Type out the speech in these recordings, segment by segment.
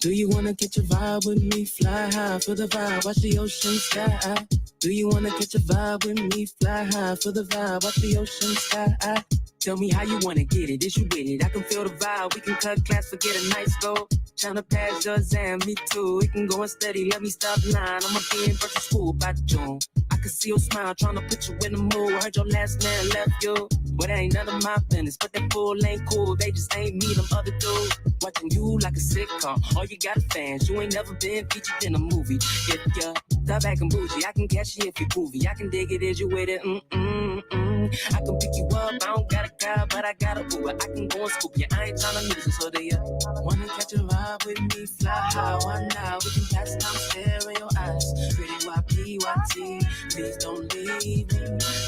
Do you wanna catch a vibe with me? Fly high for the vibe, watch the ocean sky. Do you wanna catch a vibe with me? Fly high for the vibe, watch the ocean sky. Tell me how you wanna get it, is you with it? I can feel the vibe, we can cut class, forget a night school. Tryna pass your exam, me too. We can go and steady, let me stop line. I'ma be in virtual school by June. I can see your smile, tryna put you in the mood. I heard your last man left you, but it ain't none of my business. But that fool ain't cool, they just ain't me, them other dudes. Watching you like a sitcom, all you got are fans. You ain't never been featured in a movie. If you're back and bougie, I can catch you if you're groovy. I can dig it, is you with it? I can pick you up, I don't got a car, but I got a Uber. I can go and scoop you, I ain't tryna lose you. So do you wanna catch a vibe with me? Fly high, one now, we can pass time, stare in your eyes. Pretty YPYT, please don't leave me.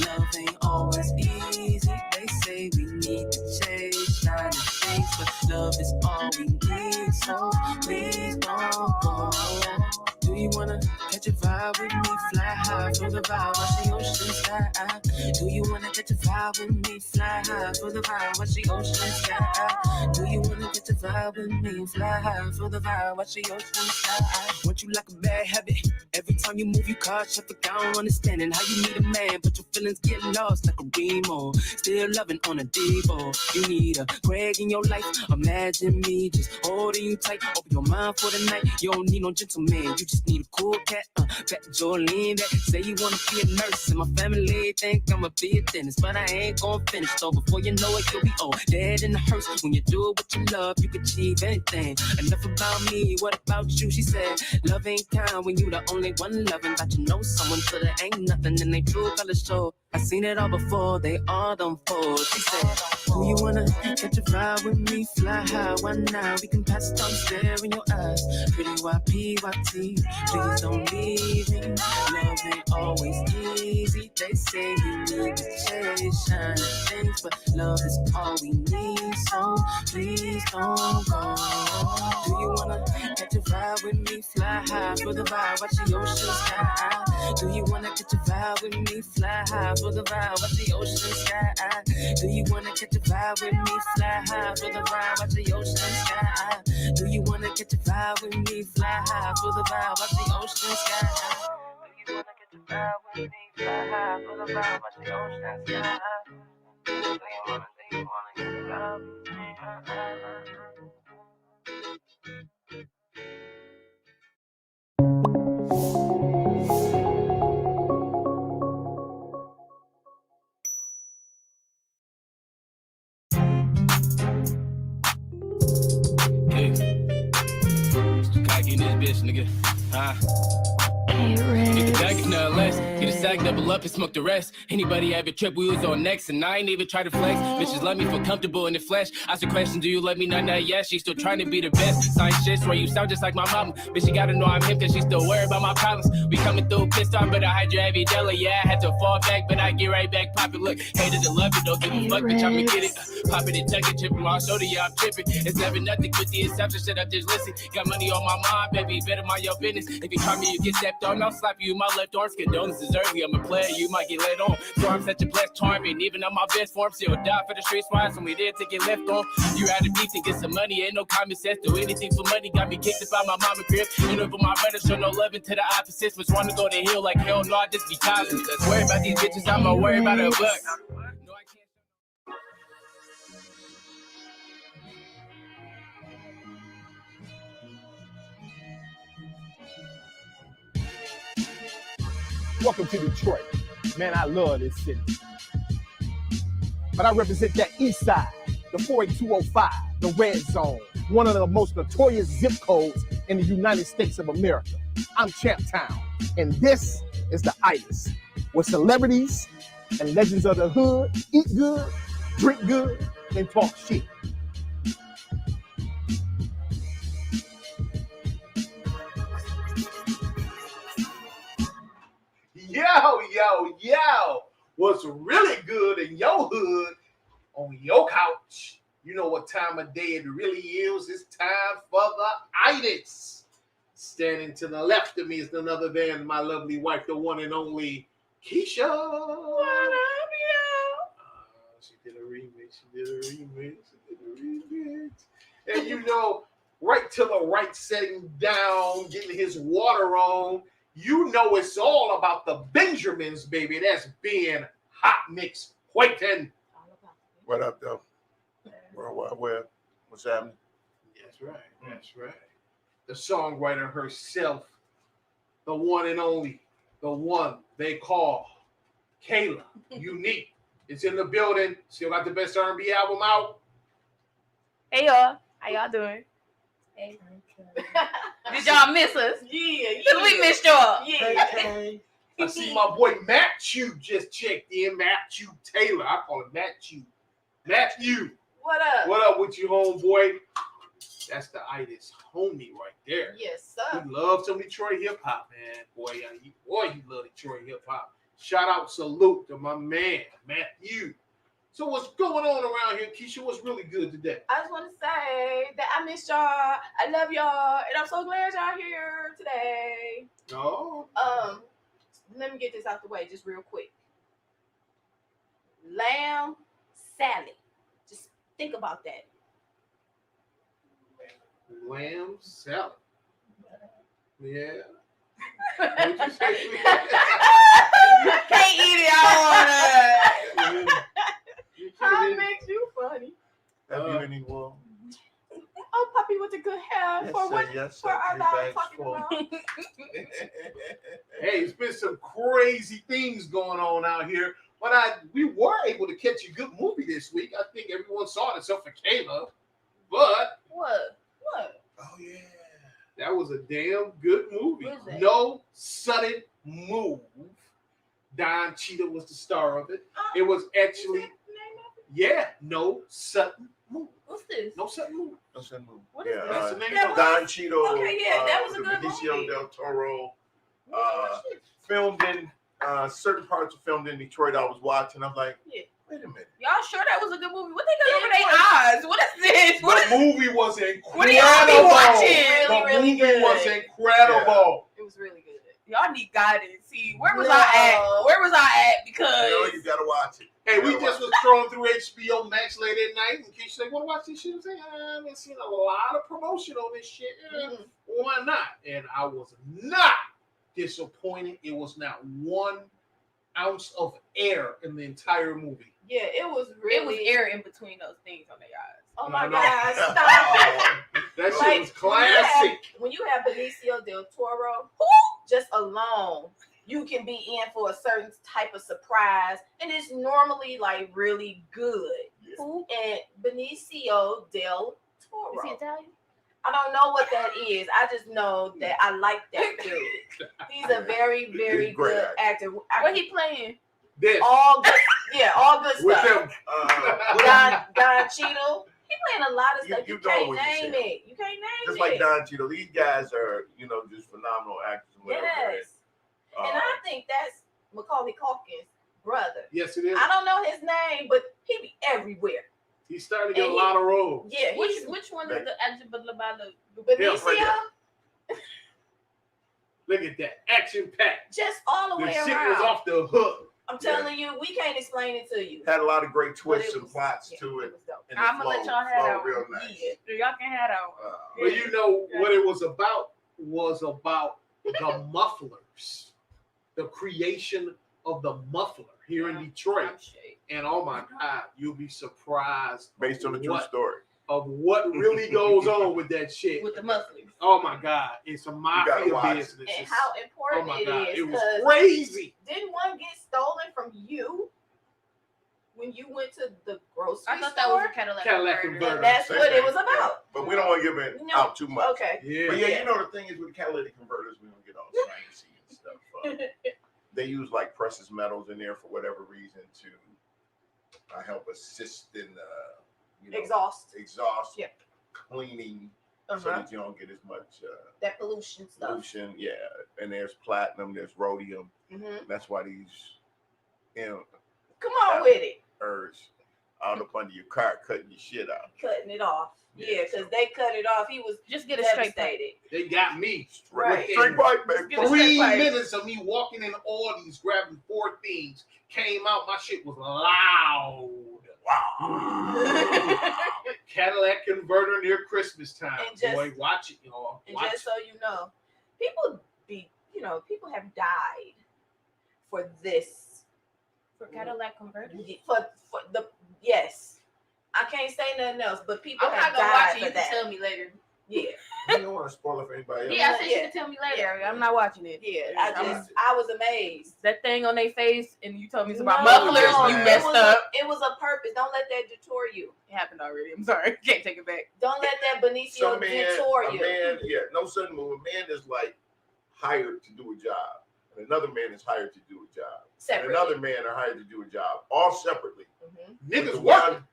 Love ain't always easy, they say we need to chase shiny things, but love is all we need, so please don't go. Do you wanna catch a vibe with me? Fly high for the vibe, watch the ocean sky. Do you wanna catch a vibe with me? Fly high for the vibe, watch the ocean sky. Do you wanna catch a vibe with me? Fly high for the vibe, watch the ocean sky. Want you like a bad habit. Every time you move, you cause traffic. I don't understand how you need a man, but your feelings get lost like a Remo. Still loving on a Devo. You need a Greg in your life. Imagine me just holding you tight. Open your mind for the night. You don't need no gentleman. You just need a cool cat. Fat Jolene that say you wanna be a nurse. And my family think I'ma be a dentist, but I ain't gonna finish though. Before you know it, you'll be old, dead in the hearse. When you do what you love, you can achieve anything. Enough about me, what about you? She said, love ain't kind when you the only one loving. But you know someone till there ain't nothing in they true colors show. I seen it all before, they all done fold. She said, do you wanna catch a vibe with me? Fly high, one now, we can pass time, stare in your eyes. Pretty YPYT, please don't leave me. Love ain't always easy, they say we need to chase shiny things, but love is all we need, so please don't go. Do you wanna catch a vibe with me? Fly high for the vibe, watch the ocean sky. Do you wanna catch a vibe with me? Fly high for the vibe, watch the ocean sky. Do you wanna catch a vibe with me? Fly high for the vibe, watch the ocean sky. Do you wanna catch a vibe with me? Fly high for the vibe, watch the ocean sky. Do you wanna catch a vibe with me? Fly high for the vibe, watch the ocean sky. Do you wanna catch a vibe with me? Cocky in this bitch, nigga. Get the bag if nothing less. Get a sack, double up and smoke the rest. Anybody have a trip, we was on next, and I ain't even try to flex. Bitches let me feel comfortable in the flesh. Ask a question, do you let me know? Not yet. She still trying to be the best. Sign shit, swear you sound just like my mama. Bitch, she gotta know I'm him, cause she still worried about my problems. We coming through pissed off, but I hide your heavy deli. Yeah, I had to fall back, but I get right back. Pop it, look, hated to love it, don't give a fuck, bitch, I'ma get it. Pop it and tuck it, tripping my shoulder, yeah, I'm tripping. It's never nothing with the exception, shut up, just listen. Got money on my mind, baby, better mind your business. If you try me, you get stepped on, I'll slap you in my left arm. Condolences early, I'm a player, you might get let on. So I'm such a blessed charm, and even on my best form, still die for the streets, wise when we did to get left on. You had a beat to get some money, ain't no common sense. Do anything for money, got me kicked about my mama crib. You know, for my brother, show no love into the opposites. Was want to go to hill like hell, no, I just be toxic. Let's worry about these bitches, I'm gonna worry about a buck. No, I can't. Welcome to Detroit. Man, I love this city. But I represent that east side, the 48205, the red zone, one of the most notorious zip codes in the United States of America. I'm Champ Town, and this is the Itiszzz, where celebrities and legends of the hood eat good, drink good, and talk shit. Yo, what's really good in your hood, on your couch? You know what time of day it really is. It's time for the Itiszzz. Standing to the left of me is none other than my lovely wife, the one and only Keisha. What up, yo? She did a remix. And you know, right to the right, setting down, getting his water on. You know it's all about the Benjamins, baby. That's being Hot Mix Waiting. What up, though? World Wide Web. What's happening? That's right. That's right. The songwriter herself, the one and only, the one they call Kayla Unique. It's in the building. Still got the best R&B album out. Hey y'all, how y'all doing? Hey. Did y'all miss us? Yeah. We missed y'all. Yeah. Hey. I see my boy Matthew just checked in. Matthew Taylor. I call him Matthew. Matthew. What up? What up with you, homeboy? That's the Itiszzz homie right there. Yes, He sir. loves some Detroit hip hop, man. He love Detroit hip hop. Shout out, salute to my man, Matthew. So what's going on around here, Keisha? What's really good today? I just want to say that I missed y'all. I love y'all, and I'm so glad y'all here today. Oh, Let me get this out the way just real quick. Lamb salad. Just think about that. lamb salad. Yeah. What'd you say? Can't eat it all on How it makes you funny. Have you any well? Oh, puppy with the good hair. Yes, For sir. what? Yes, For sir. our Three dog bags talking full. about. Hey, it's been some crazy things going on out here, but we were able to catch a good movie this week. I think everyone saw it except for Kayla, but What? What? Oh, yeah. that was a damn good movie. What is that? No Sudden Move. Don Cheadle was the star of it. It was actually, Is that the name of it? yeah, No Sudden Move. What's this? No Sudden Move. What's that movie? What is Yeah, That's the name That of it. Don Cheadle. Okay, yeah, that was a the good Benicio movie. del Toro. What is it? Filmed in certain parts are filmed in Detroit. I was watching. I'm like, Yeah. wait a minute. Y'all sure that was a good movie? What they got over They their eyes? eyes. What is this? The movie was incredible. What do y'all be watching? The Really movie good. was incredible. It was really good. Y'all need guidance. See, where was No. I at? Where was I at? Because You know, you gotta watch it. Hey, we You gotta just was scrolling through HBO Max late at night, and Keisha said, "Want to watch this shit?" I'm saying, "I haven't seen a lot of promotion on this shit. Why not?" And I was not disappointed. It was not 1 ounce of air in the entire movie. Yeah, it was really. it was air in between those things on their eyes. Oh No, my no. God! Stop it. That shit Like, was classic. When you have Benicio del Toro, just alone, you can be in for a certain type of surprise, and it's normally like really good. Yeah. Who? And Benicio del Toro. Is he Italian? I don't know what that is. I just know that I like that dude. He's a very, very He's a great good actor. What he playing? This All good, yeah, all good with stuff. them. Don Cheadle. He playing a lot of stuff. You You know can't what you're name saying. it. You can't name Just it. like Don Cheadle, these guys are, just phenomenal actors. And whatever. Yes. And I think that's Macaulay Culkin's brother. Yes, it is. I don't know his name, but he be everywhere. He started to get And a lot of roles. Yeah, he's Which one is the Ajabala? Benicio, right Look at that action pack. just all the The way shit around. was off the hook. I'm telling you, we can't explain it to you. Had a lot of great But twists it and was- plots yeah, to it. was dope. And I'm gonna let y'all have that real one. nice. Yeah. Y'all can have that one. But you know what it was about the mufflers, the creation of the muffler here in Detroit. I'm shade. And oh my God, you'll be surprised Based on the true story. of what really goes on with that shit. With the mufflers. Oh my God, it's a gotta mafia watch business. And It's- how oh important my it God, is, it was because crazy. didn't one get stolen from you when you went to the grocery I thought store? that was a Cadillac. Cadillac converter. converter. And that's Same what it thing. was about. But we don't want to give it You know, out too much. Okay. Yeah. But yeah, Yeah. you know the thing is with catalytic converters, we don't get all sciencey and stuff. They use like precious metals in there for whatever reason to help assist in Exhaust. yeah, cleaning, so Uh-huh. that you don't get as much That pollution stuff. pollution. Yeah, and there's platinum, there's rhodium. Mm-hmm. That's why these Come on with it. herbs out up under your car cutting your shit out. Cutting it off. Yeah, Yeah, because they cut it off. He was Just get a straight pipe. devastated. They got me. Right. Straight pipe, baby. Get a 3 straight pipe. minutes of me walking in Aldi's grabbing 4 things. Came out, my shit was loud. Wow. Cadillac converter near Christmas time. And just- Boy, watch it, y'all. And Watch just so you know, people have died for this. For Cadillac converters. For the yes. I can't say nothing else, but people I'm have not gonna died watch it. for You that. can tell me later. Yeah. You don't want to spoil it for anybody else. Yeah, I said you Yeah. can tell me later. I'm not watching it. Yeah. Yeah, I was amazed. That thing on their face, and you told me it's No, about mufflers. no, You it messed up. It was a purpose. Don't let that detour you. It happened already. I'm sorry. Can't take it back. Don't let that Benicio Some man, detour a you. man, yeah, no sudden move. A man is like hired to do a job, and another man is hired to do a job, and Separately. another man are hired to do a job, all separately. Mhm. Niggas working.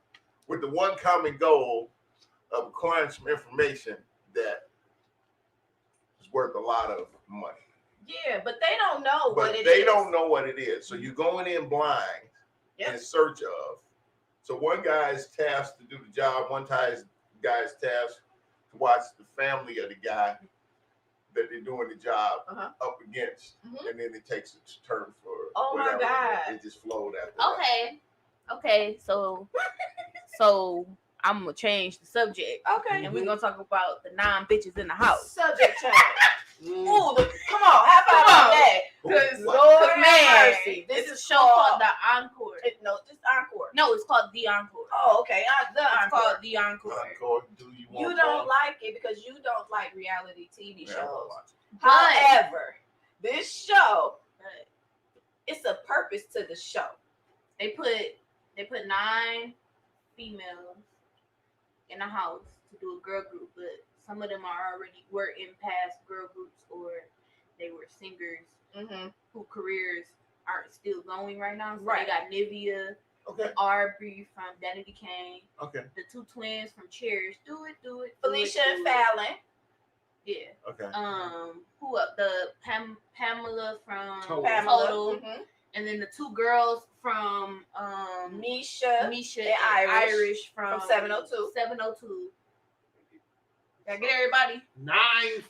With the one common goal of acquiring some information that is worth a lot of money. Yeah, but they don't know what But it is. they don't know what it is. So you're going in blind Yep. in search of. So one guy is tasked to do the job. One guy is tasked to watch the family of the guy that they're doing the job up against. Mhm. And then it takes its turn for Oh my whatever. God. It just flowed after that. Okay. So I'm gonna change the subject, Okay. and we're gonna talk about the 9 bitches in the house. Subject change. Mm. Ooh, come on, how about Come on. that? Because What? Lord man, have mercy. this This is is a show called The Encore. No, just encore. No, it's called The Encore. Oh, okay. The It's encore. called The Encore. Encore, do you want You don't more? like it because you don't like reality TV Yeah, I don't shows. watch it. However, this show, it's a purpose to the show. They put 9 females in a house to do a girl group, but some of them were in past girl groups, or they were singers Mm-hmm. whose careers aren't still going right now. So Right. they got Nivea, Okay, Aubrey from Danity Kane, okay, the 2 twins from Cheers. Do it. Felicia do and it. Fallon. Yeah. okay. Who up? The Pamela from Total. Pamela. Total. Mhm. And then the 2 girls from Misha. Misha and and Irish Irish from 702. 702. Gotta get everybody. 9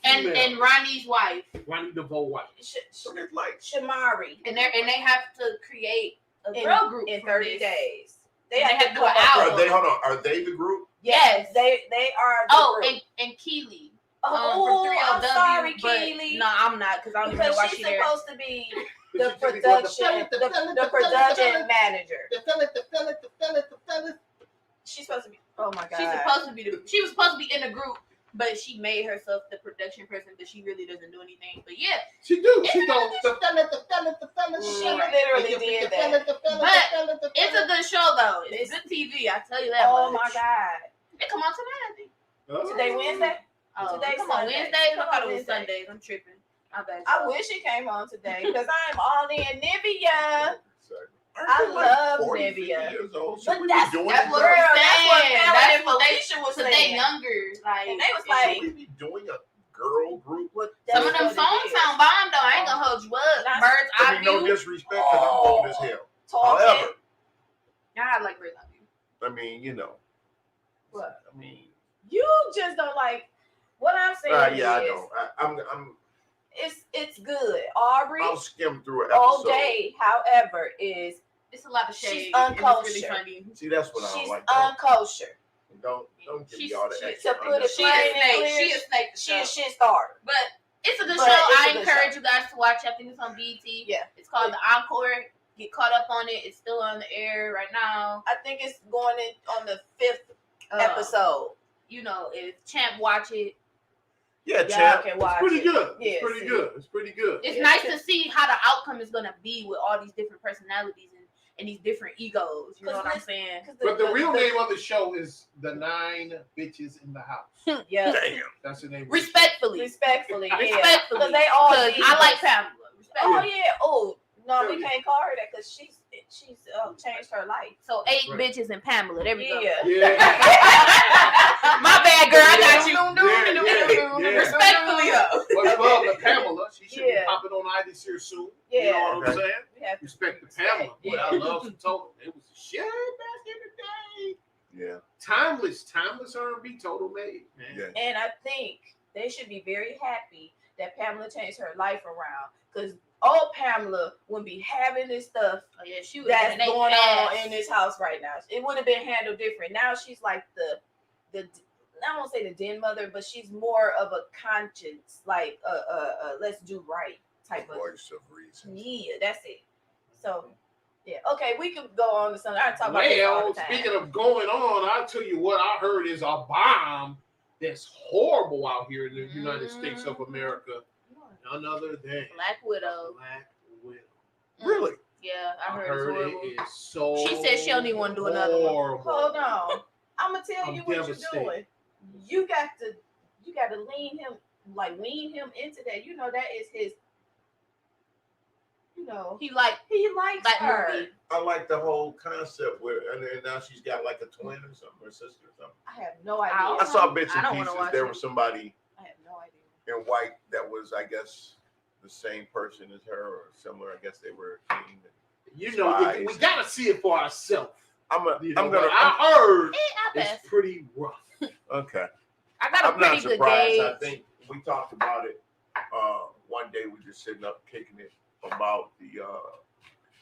females. And Ronnie's wife. Ronnie DeVoe wife. So it's like Shamari. And they have to create a In- girl group in from 30 this. days. They have to do come an up- album. are they? Hold on, are they the group? Yes. They are the Oh, group. and Keely. Oh, from I'm 3LW, sorry, but Keely. No, I'm not, because I don't even know Because why she's she's there. supposed to be She the should be going, production, the production manager. The fella. She's supposed to be. Oh my god. She was supposed to be in the group, but she made herself the production person, but she really doesn't do anything. But yeah, She do. She go. The fella. She literally did that. But it's a good show though. It's good TV. I tell you that. Oh much. my god. It come on tonight, I think. Today Wednesday? Oh, Today's come on Sunday. Wednesdays. I Come thought on it was Wednesday. Sundays. I'm tripping. My bad. I wish it came on today because I'm all in Nivea. Aren't I they like love 40, Nivea. 50 years old? But Should we that's be doing that's it? what Girl, I'm that's what saying. Fallon That's and what they- Felicia was Cause they saying. younger. Like And they was Should like, we be doing a girl group? well, some of that's them what it songs is. sound bomb though. I ain't gonna hold you up. Not- Bird's I Eye mean, no View. disrespect, because I'm old as hell. Talking. However, I like Bird's Eye View. I mean, you know. What? I mean, You just don't like what I'm saying. yeah, I is, know. It's good. Aubrey I'll skim through an all episode. day, however, is It's a lot of She's shade. and it's really unkosher. funny. See, that's what I she's don't like. unkosher. Don't give me She's- all the she- extra. to put it She plain is and snake. clear, She is snake. She a shit starter. But it's a good But show. it's a I good encourage show. you guys to watch. I think it's on BET. Yeah. It's called The Encore. Get caught up on it. It's still on the air right now. I think it's going in on the 5th Uh, episode. You know, if Champ watch it, Yeah, Y'all champ. can watch Pretty it. good. Yeah, It's pretty see. good. It's pretty good. it's Yeah. nice to see how the outcome is gonna be with all these different personalities and these different egos. You know what I'm saying? 'Cause But the real name of the show is The 9 Bitches in the House. Yeah. Damn. That's the name. Respectfully. Respectfully, yeah. Respectfully. Because they all 'Cause divas. I like Pamela. Oh Respectfully. yeah. Oh no, we Yeah. can't call her that because she's changed her life. So 8 Right. bitches and Pamela. There we go. Yeah. Yeah. My bad, girl. I got you. Yeah. Respectfully though. But love the Pamela. She should Yeah. be popping on Itiszzz here soon. Yeah. You know what I'm Okay. saying? We have to Respect the Pamela. But I Yeah. love some total. It was shit back in the day. Yeah. Timeless R&B total made, man. Yeah. And I think they should be very happy that Pamela changed her life around, because old Pamela wouldn't be having this stuff Oh, yeah, she was that's in they going past. on in this house right now. It would have been handled different. Now she's like the I won't say the den mother, but she's more of a conscience, like let's do right type of Voice of reason. Yeah, that's it. So yeah, okay, we could go on to something. I talk about this all Well, the time. speaking of going on, I'll tell you what I heard is a bomb that's horrible out here in the United States of America. None other than Black Widow. Black Widow. Really? Yeah, I I heard heard it's horrible. it is so. She said she don't even wanna do another one. horrible. Hold on, I'm gonna tell I'm you what devastated. you're doing. You got to wean him into that. You know that is his. You know He likes likes that her. movie. I like the whole concept where, and then now she's got like a twin or something, or sister or something. I have no idea. Ow. I saw bits I and don't wanna pieces. watch There it. was somebody I have no idea. in white that was, I guess, the same person as her or similar. I guess they were a team. You know, we Spies. gotta see it for ourselves. I'm You know, gonna. but I heard I bet. it's pretty rough. Okay. I got a I'm not pretty good surprised. I gauge. think we talked about it one day. We just sitting up kicking it about the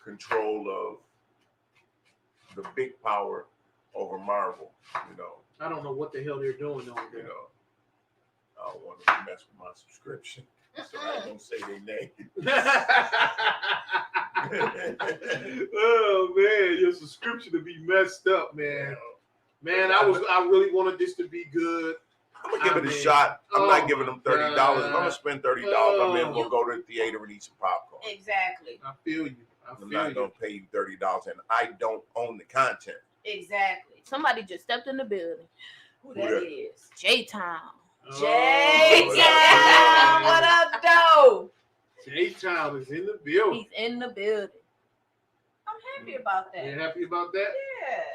control of the big power over Marvel. You know, I don't know what the hell they're doing over you there. know. I don't want to mess with my subscription, so I don't say their name. Oh man, your subscription to be messed up, man. Man, I really wanted this to be good. I'm gonna give it a mean, shot. I'm oh not giving them $30. If I'm God. gonna spend $30, I may as well go to the theater and eat some popcorn. Exactly. I feel you. I'm not gonna pay you $30, and I don't own the content. Exactly. Somebody just stepped in the building. Who that that? is? J-Town. Jay what Town. What up, though? J-Town is in the building. He's in the building. I'm happy about that. You happy about that?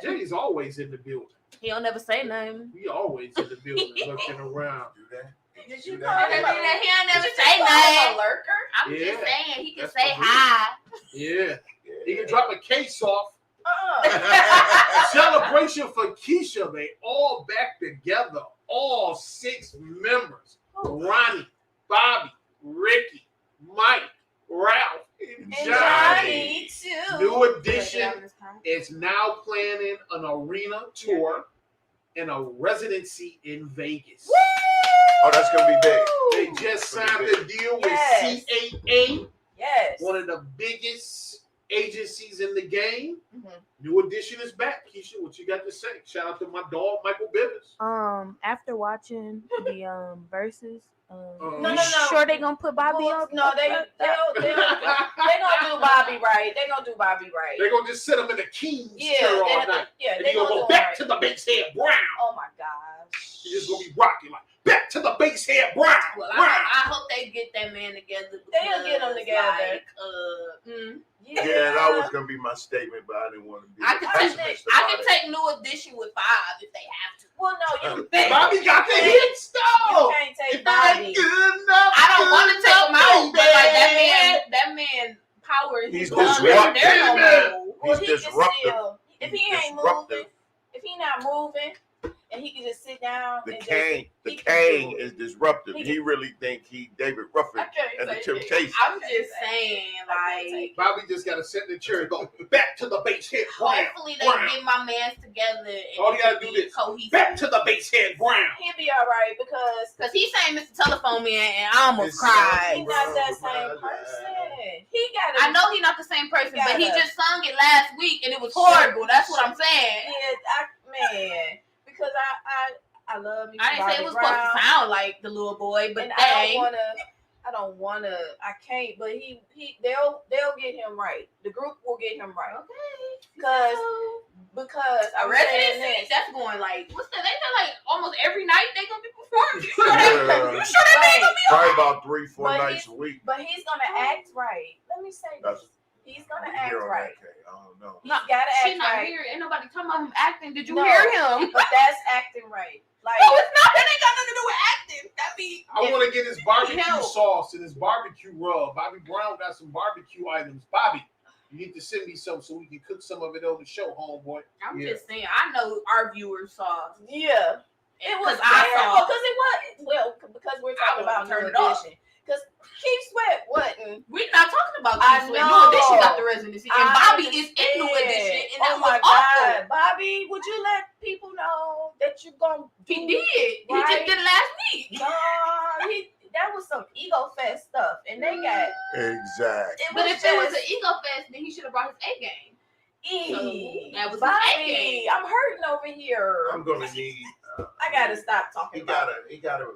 Yeah. Jay's always in the building. He don't never say nothing. We always in the building looking around. Do that? Did you Do call that? him a- He don't never did you say call him nothing. a lurker? I'm Yeah. just saying he can That's say what he- hi. Yeah. He Yeah. can drop a case off. Uh-uh. Celebration for Keisha. They all back together. All 6 members. Ronnie, Bobby, Ricky, Mike, Ralph, and And Johnny. Johnny, too. New edition is now planning an arena tour and a residency in Vegas. Oh, that's gonna be big. They just signed a deal with Yes. CAA, Yes. one of the biggest agencies in the game. Mhm. New edition is back. Keisha, what you got to say? Shout out to my dog, Michael Bivens. After watching the verses, No, no, no. sure they gonna put Bobby Well, on? no, they gonna do Bobby right. They gonna do Bobby right. They're going to just sit him in the King's Yeah, chair they all have night. to, yeah, And they he's going gonna to do go back right. to the Basehead Brown. Oh my gosh. He's just going to be rocking like, back to the Basehead Brown. Well, Brown. I hope they get that man together. They'll get them because, together. Like, Yeah, that was gonna be my statement, but I didn't want to be I a can pessimist I about can it. take New Edition with 5 if they have to. Well, no, you Bobby got the hits, you though. can't take If that Bobby. ain't good enough, I don't want to take him out, but like baby. that man power is He's done. disruptive. There no more. Well, He's he can disruptive. still, if he He's ain't disruptive. moving, if he not moving, and he can just sit down The and Kane, he the can Kane do it. is disruptive. He He really think he David Ruffin I can't and the say shit. Temptations. I'm just saying, like, Bobby just got to sit in the chair and go back to the Basehead Brown. hopefully they Brown. get my mans together and All you it gotta can do be this. cohesive. Back to the Basehead Brown. He'll be all right because Cause he's saying Mr. Telephone Man and I almost It's cried. he's not that same person. He got. I know he's not the same person, but he gotta- just sung it last week and it was horrible. That's what I'm saying. Man, because I love you. I didn't say it was supposed to sound like the little boy, but and dang. I don't wanna. I can't. But they'll get him right. The group will get him right. Because A I'm saying residency, this. that's going like, what's that? They feel like almost every night they gonna be performing. You Yeah. sure that Right. Probably about 3-4 But nights a week. But he's gonna act right. Let me say That's- this. He's gonna You act hear on right. that, Kay? I don't know. He's gotta She act not right. here. Ain't nobody talking about him acting. Did you No. hear him? But that's acting right. Like No, it's not. That ain't got nothing to do with acting. That be I want to get his barbecue No. sauce and his barbecue rub. Bobby Brown got some barbecue items. Bobby, You need to send me some so we can cook some of it on the show, homeboy. I'm Yeah. just saying. I know our viewers saw. Yeah. It was Because I terrible saw. because it was because we're talking about turn New it off. Edition. Because Keith Sweat wasn't. We're not talking about I Keith Sweat. know. New Edition got the residency, and I Bobby is in New understand. Edition, and Oh that my was awful. God, Bobby, would you let people know that you're gonna He did. He Right. just did it last week. No, that was some ego fest stuff, and they got. Exactly. But if it was an just ego fest, then he should have brought his A game. That was his A Bobby, game. I'm hurting over here. I'm gonna need. I gotta stop talking He about. gotta,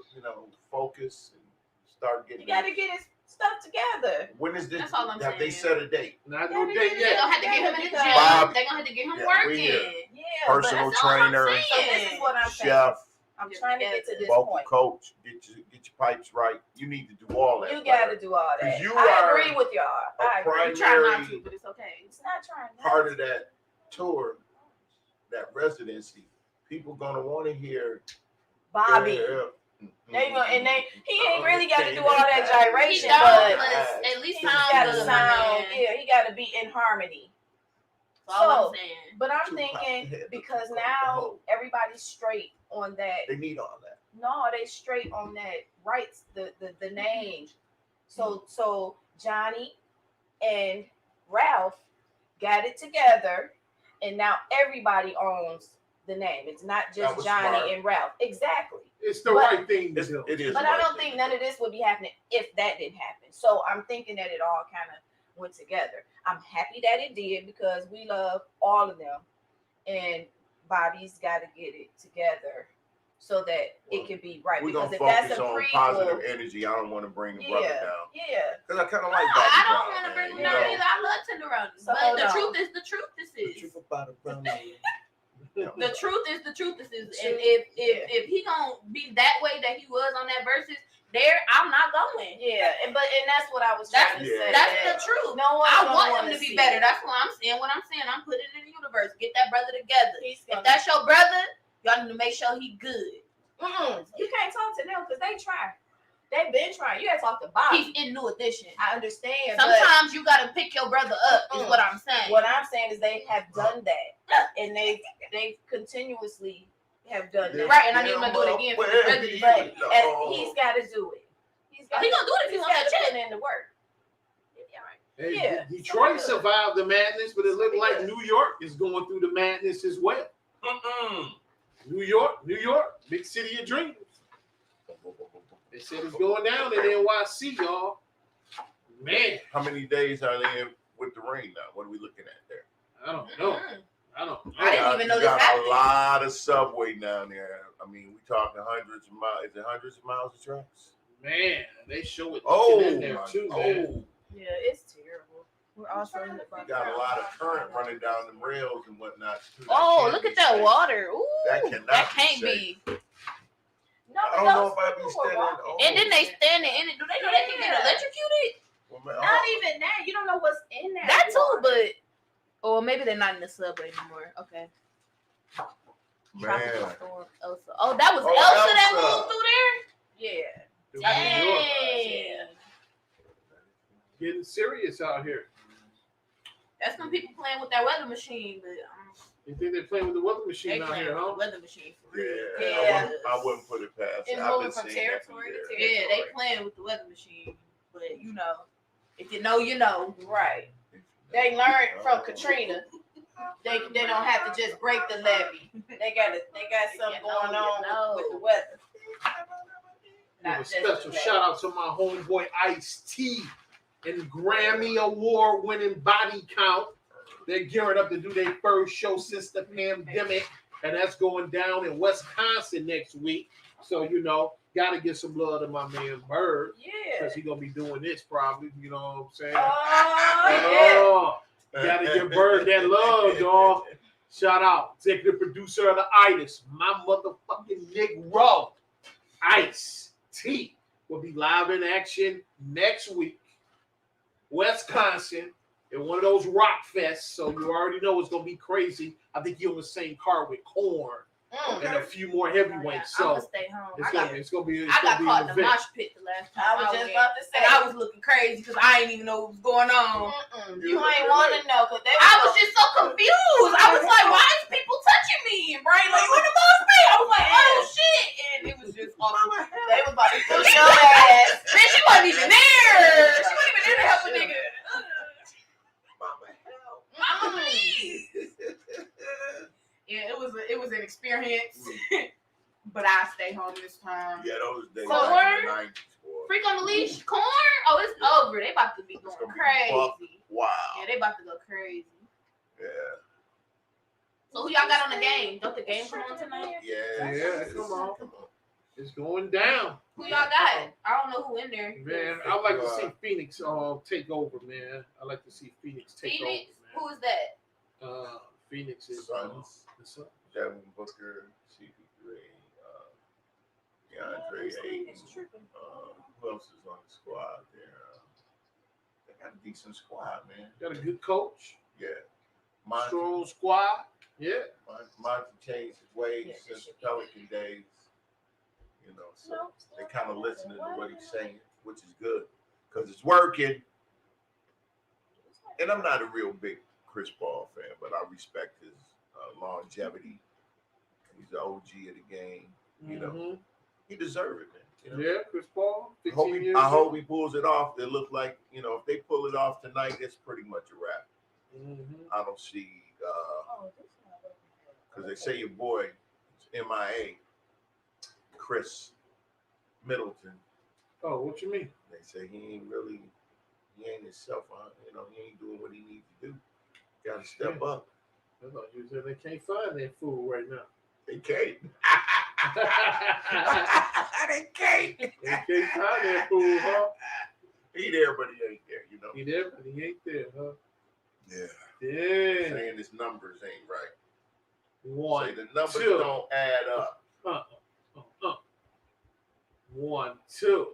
focus and start He getting. gotta get his stuff together. When is this? That's all I'm Have they saying. set a date? Not Yeah, no they date did. They're yet. gonna have to get him in the gym. Bob- They're gonna have to get him Yeah, we working. here. Yeah, Personal That's all I'm trainer, saying. So this is what I'm saying. chef, I'm trying to get to this vocal point. coach. Get your pipes right. You need to do all that. You got to do all that. 'Cause you I are agree with y'all. I agree. You try not primary to, but it's okay. It's not trying. part of that tour, that residency. People gonna want to hear Bobby. They gonna, and he ain't really got to do all that He gyration, don't, but but at least he sound got to good, sound. man. Yeah, he got to be in harmony. That's all So, I'm saying. but I'm Tupac thinking had the because Tupac now whole. everybody's straight on that. They need all that. No, they straight on that rights, the name. So Johnny and Ralph got it together, and now everybody owns the name. It's not That just was Johnny smart. and Ralph. Exactly. It's the But- right thing to do. It is. But the I right don't thing think to none do. of this would be happening if that didn't happen. So I'm thinking that it all kind of went together. I'm happy that it did because we love all of them, and Bobby's got to get it together so that it can be right. We're Because gonna if that's focus a on prequel, positive energy. I don't want to bring the brother yeah, down yeah. because I kind of No, like Bobby I don't Brown, want to bring man, him you down know? either. I love tenderoni. So But hold the on. truth is the truth. This The is. truth about it, Brown. The truth is the truth. This is. And Truth, if he gonna be that way that he was on that versus there, I'm not going. Yeah, and that's what I was That's trying to Yeah. say. that's that the truth. No one. I want him to be better. That's what I'm saying. What I'm saying, I'm putting it in the universe. Get that brother together. He's If gonna, that's your brother, y'all need to make sure he good. you can't talk to them because they try. They've been trying. You got to talk to Bobby. He's in New Edition. I understand. but Sometimes you gotta pick your brother up. Is what I'm saying. what I'm saying is they have done that, and they continuously have done that. Right, and I need him to do it again for the president. But No. he's got to do it. He's He gonna do it if he he's wants got that to check. put in the work. Hey, Yeah. Detroit survived the madness, but it looked like Yeah. New York is going through the madness as well. Mm-mm. New York, big city of dreams. They said it's going down in NYC, y'all. Man, How many days are they in with the rain now? What are we looking at there? I don't know. I don't know. I didn't even know You this got happened. a lot of subway down there. I mean, we talking hundreds of miles. Is it hundreds of miles of tracks? Man, they show it Oh, in there too, man. oh, Yeah, it's terrible. We're also you got a lot of current running down the rails and whatnot. Too. That Oh, can't look be at that safe. water. Ooh, That cannot that be can't safe. be. No, I don't know if I'd be people were standing. walking. Oh, And then they standing in it. Do they know they can get Yeah. electrocuted? well, man, Not even that. You don't know what's in that. That too, water. but or maybe they're not in the subway anymore. Okay. Tropical man. storm Elsa. Oh, that was Oh, Elsa that Elsa. moved through there. Yeah. New York. Dang. Getting serious out here. That's when people playing with that weather machine, but You think they're playing with the weather they machine out playing here, with huh? the weather machine for real. Yeah, Yeah. I wouldn't put it past. It's it. I've moving been from seeing that for territory to years. territory. Yeah, they playing with the weather machine, but you know, if you know, you know. Right. They learned from Katrina. They don't have to just break the levee. They got something going on with the weather. Give a Not just special the shout out to my homeboy Ice-T and Grammy Award winning Body Count. They're gearing up to do their first show since the pandemic, and that's going down in Wisconsin next week. So, you know, got to give some love to my man Bird Yeah. because he's going to be doing this probably, you know what I'm saying? Oh, Oh, gotta give Bird that love, dog. Shout out, executive producer of the Itiszzz, my motherfucking Negro, Ice-T, will be live in action next week, Wisconsin, in one of those rock fests. So you already know it's gonna be crazy. I think you're on the same car with Korn and a few more heavyweights. I'm So gonna stay home. it's gonna be. I got caught in the mosh pit the last time. I was just about to say. and I was looking crazy because I ain't even know what was going on. You ain't want to know because I was just so confused. I was like, why is people touching me? And Brian like, you in the mosh pit? I was like, oh shit, and it was just awesome. they was about to push your ass. Man, she wasn't even there. She wasn't even there to help a nigga. Mama, please. Yeah, it was an experience, but I stay home this time. Yeah, those days So back in the 90s, boy. Freak on the leash, corn. Oh, it's over. They about to be going gonna be crazy. Wow. Yeah, they about to go crazy. Yeah. So who y'all got on the game? Don't the game come on tonight? Yeah. Come on. It's going down. Who y'all got? I don't know who in there. Man, I like to see Phoenix take over, man. I like to see Phoenix take Phoenix? over, Who is that? man. Phoenix is Suns. the Suns. Devin Booker, CP3, DeAndre Ayton. Who else is on the squad there? They got a decent squad, man. Got a good coach. Yeah. Strong squad. Yeah. Monty changed his ways since the Pelican days. You know, so they kind of listening to what he's saying, which is good because it's working. And I'm not a real big Chris Paul fan, but I respect his longevity. He's the OG of the game. You know, he deserves it, man. You know? Yeah, Chris Paul. I hope he pulls it off. It look like, you know, if they pull it off tonight, it's pretty much a wrap. I don't see, because they say your boy is MIA, Chris Middleton. Oh, what you mean? They say he ain't himself. You know, he ain't doing what he needs to do. Got to step up. I thought you said they can't find that fool right now. They can't. They can't. They can't find that fool, huh? He there, but he ain't there. You know. He there, but he ain't there, huh? Yeah. Yeah. Saying his numbers ain't right. One, say the numbers two. don't add up. 1, 2.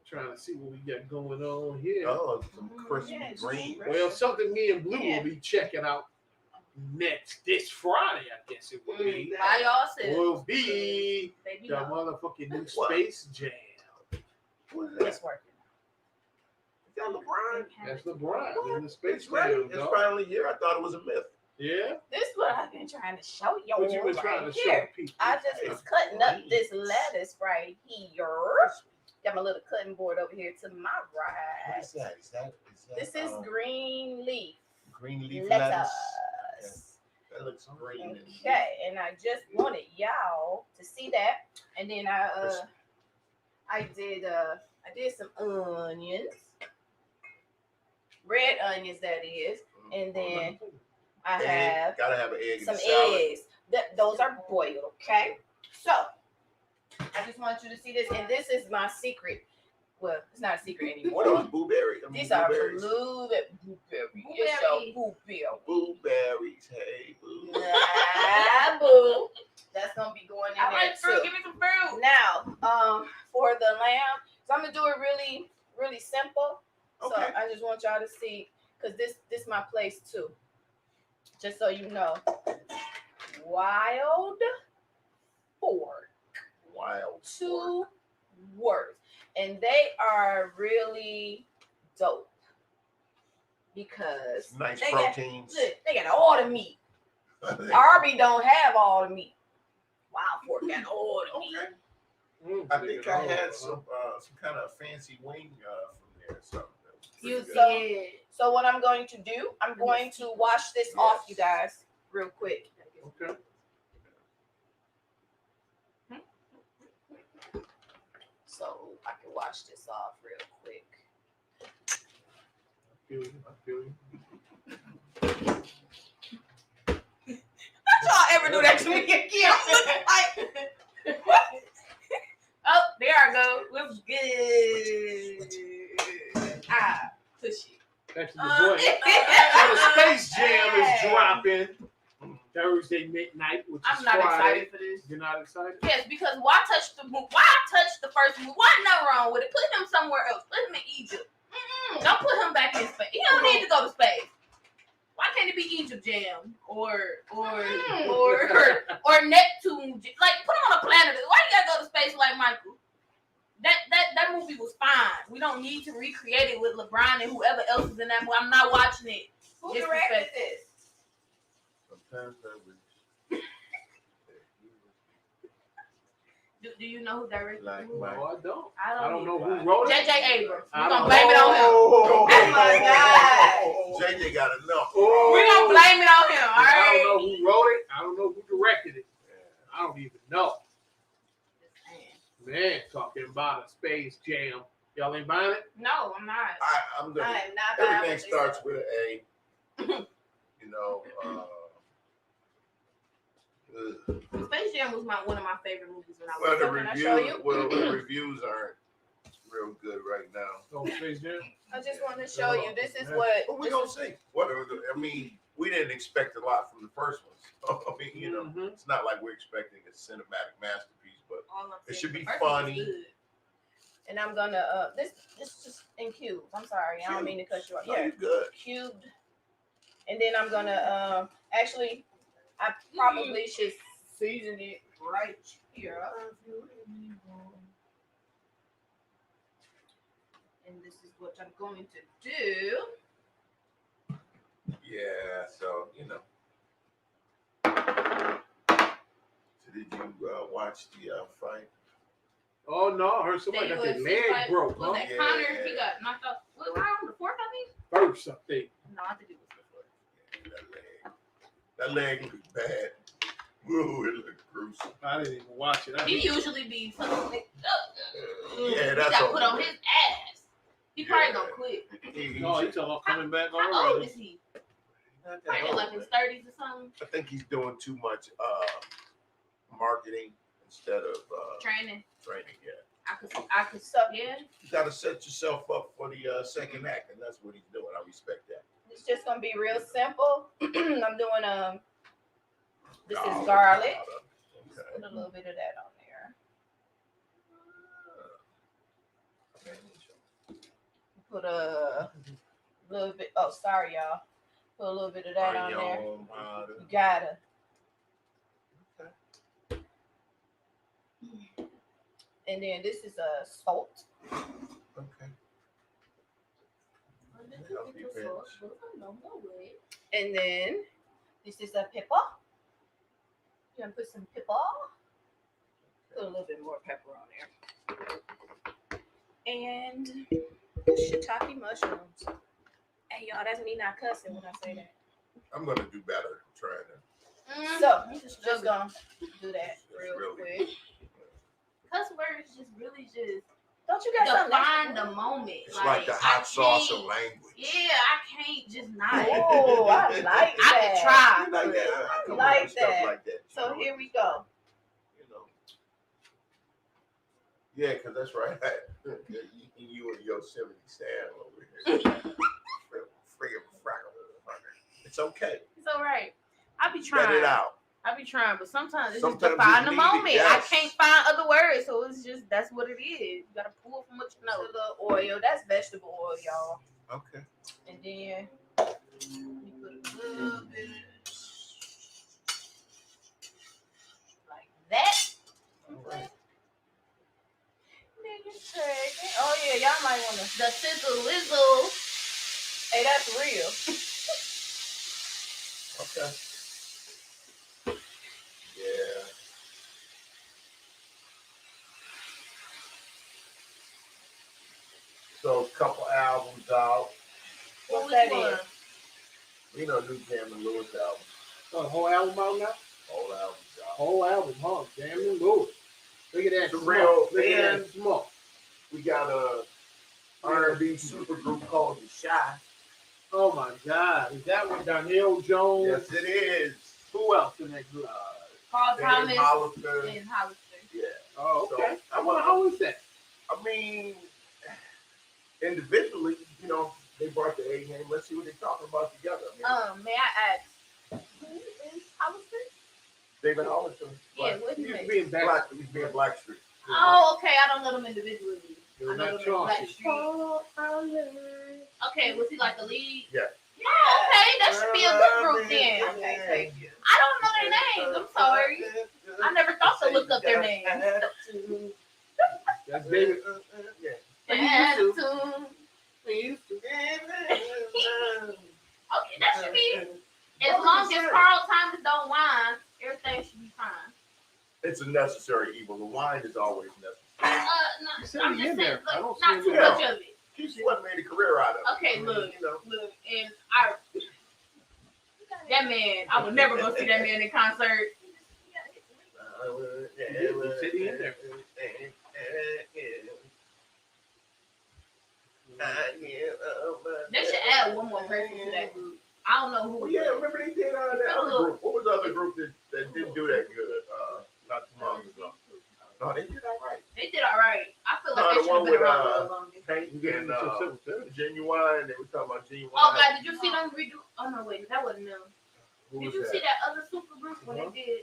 Trying to see what we got going on here. Oh, some crispy green. Well, something me and Blue will be checking out next this Friday, I guess it will be. Why y'all said Will be Baby the no. motherfucking new What? Space Jam. What is that? It's working. Is that LeBron? That's LeBron in the Space It's right. Jam, It's dog. finally here. I thought it was a myth. Yeah? This is what I've been trying to show you. What you been trying to show here. people? I just was cutting up this lettuce right here. Got my little cutting board over here to my What right. is that? Is that This is green leaf green leaf lettuce. lettuce? That looks green. Okay, and I just wanted y'all to see that. And then I did some onions. Red onions, that is. And then I have gotta have an egg in some the salad. eggs. Those are boiled, okay? So, I just want you to see this. And this is my secret. Well, it's not a secret What are anymore. those blueberries? These are blueberries. blueberries. It's a blueberry. Blueberries. Hey, boo. Nah, boo. That's gonna be going in I there like fruit. too. Give me some fruit. Now, for the lamb, so I'm gonna do it really, really simple. So Okay. I just want y'all to see, cause this my place too. Just so you know, wild fork, Wild. 2 words, and they are really dope because Nice they got, proteins. look, they got all the meat. Arby don't have all the meat. Wild fork got all the meat. Okay. I think I had some kind of fancy wing from there. Something. You So- did. So what I'm going to do, I'm going to wash this off, you guys, real quick. Okay. So I can wash this off real quick. I feel you. Y'all ever do that to me again? I'm looking like, what? Oh, there I go. Looks good. Ah, push it. That's the boy. So the Space Jam is dropping Thursday midnight, which is I'm not Friday. excited for this. You're not excited? Yes, because why touch the first movie? Why not wrong with it? Put him somewhere else. Put him in Egypt. Don't put him back in space. He don't need to go to space. Why can't it be Angel Jam or Neptune. Like, put him on a planet. Why you gotta go to space like Michael? That movie was fine. We don't need to recreate it with LeBron and whoever else is in that movie. I'm not watching it. Who directed this? Sometimes I wish. Do you know who directed Like the movie? Mike. No, I don't. I I don't know either. who wrote it. J.J. Abrams. We're I gonna don't blame it on him. Oh my God. JJ got enough. We're gonna blame it on him. All I don't right. know who wrote it. I don't know who directed it. I don't even know. Man, talking about a Space Jam. Y'all ain't buying it? No, I'm not. I'm gonna. I am not buying Everything what they starts said. with an A. You know. Space Jam was one of my favorite movies when I Well, was the young. Can I show reviews. you? Well, the reviews aren't real good right now. No Space Jam? I just want to show you. This is what. But we gonna see. What I mean, we didn't expect a lot from the first one. So, I mean, you know, Mhm. it's not like we're expecting a cinematic masterpiece, but All I'm it saying, should the be first one was funny. good. And I'm gonna this just in cubes. I'm sorry, I don't mean to cut you off. no, Yeah, you're good. cubed. And then I'm gonna actually, I probably should season it right here. And this is what I'm going to do. Yeah. So you know. So did you watch the fight? Oh, no. I heard somebody got their UFC leg fight, broke, was huh? that Yeah. Connor? He got knocked out. What round? The fourth, I think? First, I think. No, I think it was the fourth. That leg looked bad. Ooh, it looked gruesome. I didn't even watch it. He usually be something. Yeah, He that's got all put on good. his ass. He probably Yeah. gonna quit. No, he's talking about coming back How old already. is he? Not that Probably old, like his man. 30s or something. I think he's doing too much marketing instead of Training. training. Yeah, I could yeah. you got to set yourself up for the second act, and that's what he's doing. I respect that. It's just gonna be real simple. I'm doing this is Oh, garlic. Okay. Put a little bit of that on there. Put a little bit. Oh, sorry, y'all. Put a little bit of that on there. Onion powder. You gotta. Okay. And then this is salt. Okay. Healthy bitch. And then this is a pepper. You gonna put some pepper. Put a little bit more pepper on there. And shiitake mushrooms. Hey y'all, that's me not cussing when I say that. I'm gonna do better trying to. So just gonna do that real really- quick. Cuss words just really just Don't you got something? define the moment. It's like the hot sauce of can't- language. Yeah, I can't just not. Oh, I like I that. could try. You like but- that? I come up like with stuff that. like that. So here we go. You know. Yeah, because that's right. You and Yosemite Sam over here. Friggin' frackle. It's okay. It's all right. I be trying. Let it out. I be trying, but sometimes it's Sometimes just define you the need it, moment. yes. I can't find other words, so it's just that's what it is. You gotta pull from what you A know. little oil. That's vegetable oil, y'all. Okay. And then You put a little bit like that. All right. then you take it. Oh yeah, y'all might wanna. The sizzle whizzle. Hey, that's real. Okay. Yeah. So a couple albums out. What's Which that one? is? You know, new Jam and Lewis album. Oh, the whole album out now? Whole album's out. Whole album, huh? Damn it, Lewis. Look at that It's a smoke. real- Look at and- that smoke. We got a R&B supergroup called The Shy. Oh my God. Is that what Danielle Jones? Yes, it is. Who else in that group? Paul David Thomas Hollister. and Hollister. Yeah. Oh, okay. So, I want- How is that? I mean, individually, you know, they brought the A game. Let's see what they're talking about together. I mean, May I ask, who is Hollister? David Hollister. Yeah, what He's he make? being back. He's being Blackstreet. Oh, okay. I don't know them individually. You're I know not them as talking. Blackstreet. Okay, was he like the lead? Yeah. Oh, okay, that should be a good group then. Okay, thank you. I don't know their names. I'm sorry. I never thought to look up their names. That's David. Attitude. Okay, that should be. As long as Carl Thomas don't whine, everything should be fine. It's a necessary evil. The wine is always necessary. No, said I'm he just in saying, there. I don't not see him too there. much of it. Keith Sweat made a career out of it. Okay, I mean, look, you know. look, and that man, I would never go see that man in concert. He's sitting in there. They should add one more person to that group. I don't know who. Well, yeah, remember they did that other group. What was the other group that didn't do that good? Not too long ago. No, they did all right. They did all right. I feel like No, they the should have one been with around a little longer. Tank and Genuine. They were talking about Genuine. Oh God, did you see them redo? Oh no, wait, that wasn't them. Who Did was you that? see that other super group when they did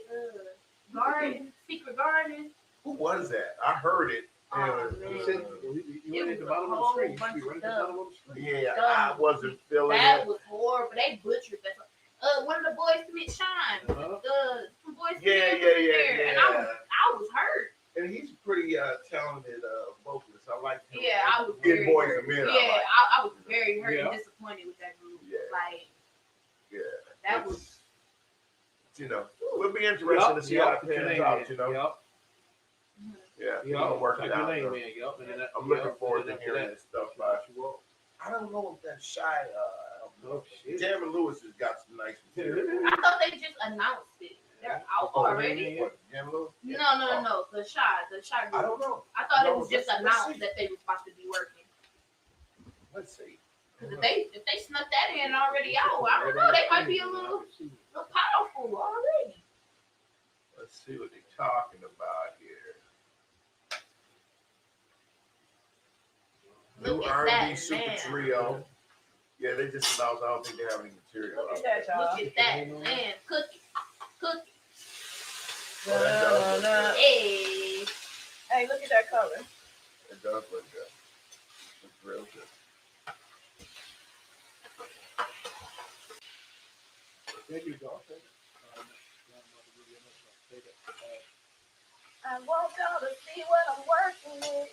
Garden, Secret Garden? Who was that? I heard it. Oh, and, man. You went at the bottom of the screen. You went at the bottom of the screen. yeah, I wasn't feeling That it. was horrible. They butchered that. One of the boys commit Shine. Some boys Yeah. there, and I was hurt. And he's pretty talented vocalist. I like him. Yeah, I was Good very Boys hurt. and Men. Yeah, I was very hurt and Yeah. disappointed with that group. Yeah. Like Yeah. that was. You know, we'll be interested to see how it pans out. You know. Yep. Yeah. We're Yep. gonna work Type it your out. name though. in. Yep. And then that- I'm looking yep. forward And to then hearing after this stuff. that, you will. I don't know if that Shy. Oh, shit. Jeremy Lewis has got some nice material. I thought they just announced it. They're out already. What, Jeremy Lewis? No. The Shy I group. don't know. I thought it No, was just let's announced see. that they were supposed to be working. Let's see. Because if they snuck that in already out, I don't know. They might be a little powerful already. Let's see what they're talking about here. New Look at R&B that, Super man. Trio. Yeah, they just announced. I don't think they have any material. Look out at there. that, y'all. Look at that, man. Cookie. Oh, that does look good. Hey. Hey, look at that color. It does look good. It's real good. There you go. I want y'all to see what I'm working with.